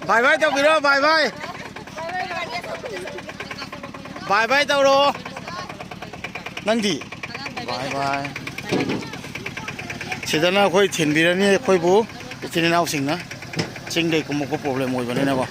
ꯕꯥꯏ ꯕꯥꯏ ꯇꯧꯕꯤꯔꯣ ꯕꯥꯏ ꯕꯥꯏ ꯕꯥꯏ ꯕꯥꯏ ꯇꯧꯔꯣ ꯅꯪꯗꯤ ꯕꯥꯏ ꯕꯥꯏ ꯁꯤꯗꯅ ꯑꯩꯈꯣꯏ ꯊꯤꯟꯕꯤꯔꯅꯤ ꯑꯩꯈꯣꯏꯕꯨ ꯏꯆꯤꯟ ꯏꯅꯥꯎꯁꯤꯡꯅ ꯆꯤꯡꯗꯩ ꯀꯨꯝꯃꯛꯄ ꯄ꯭ꯔꯣꯕ꯭ꯂꯦꯝ ꯑꯣꯏꯕꯅꯤꯅꯀꯣ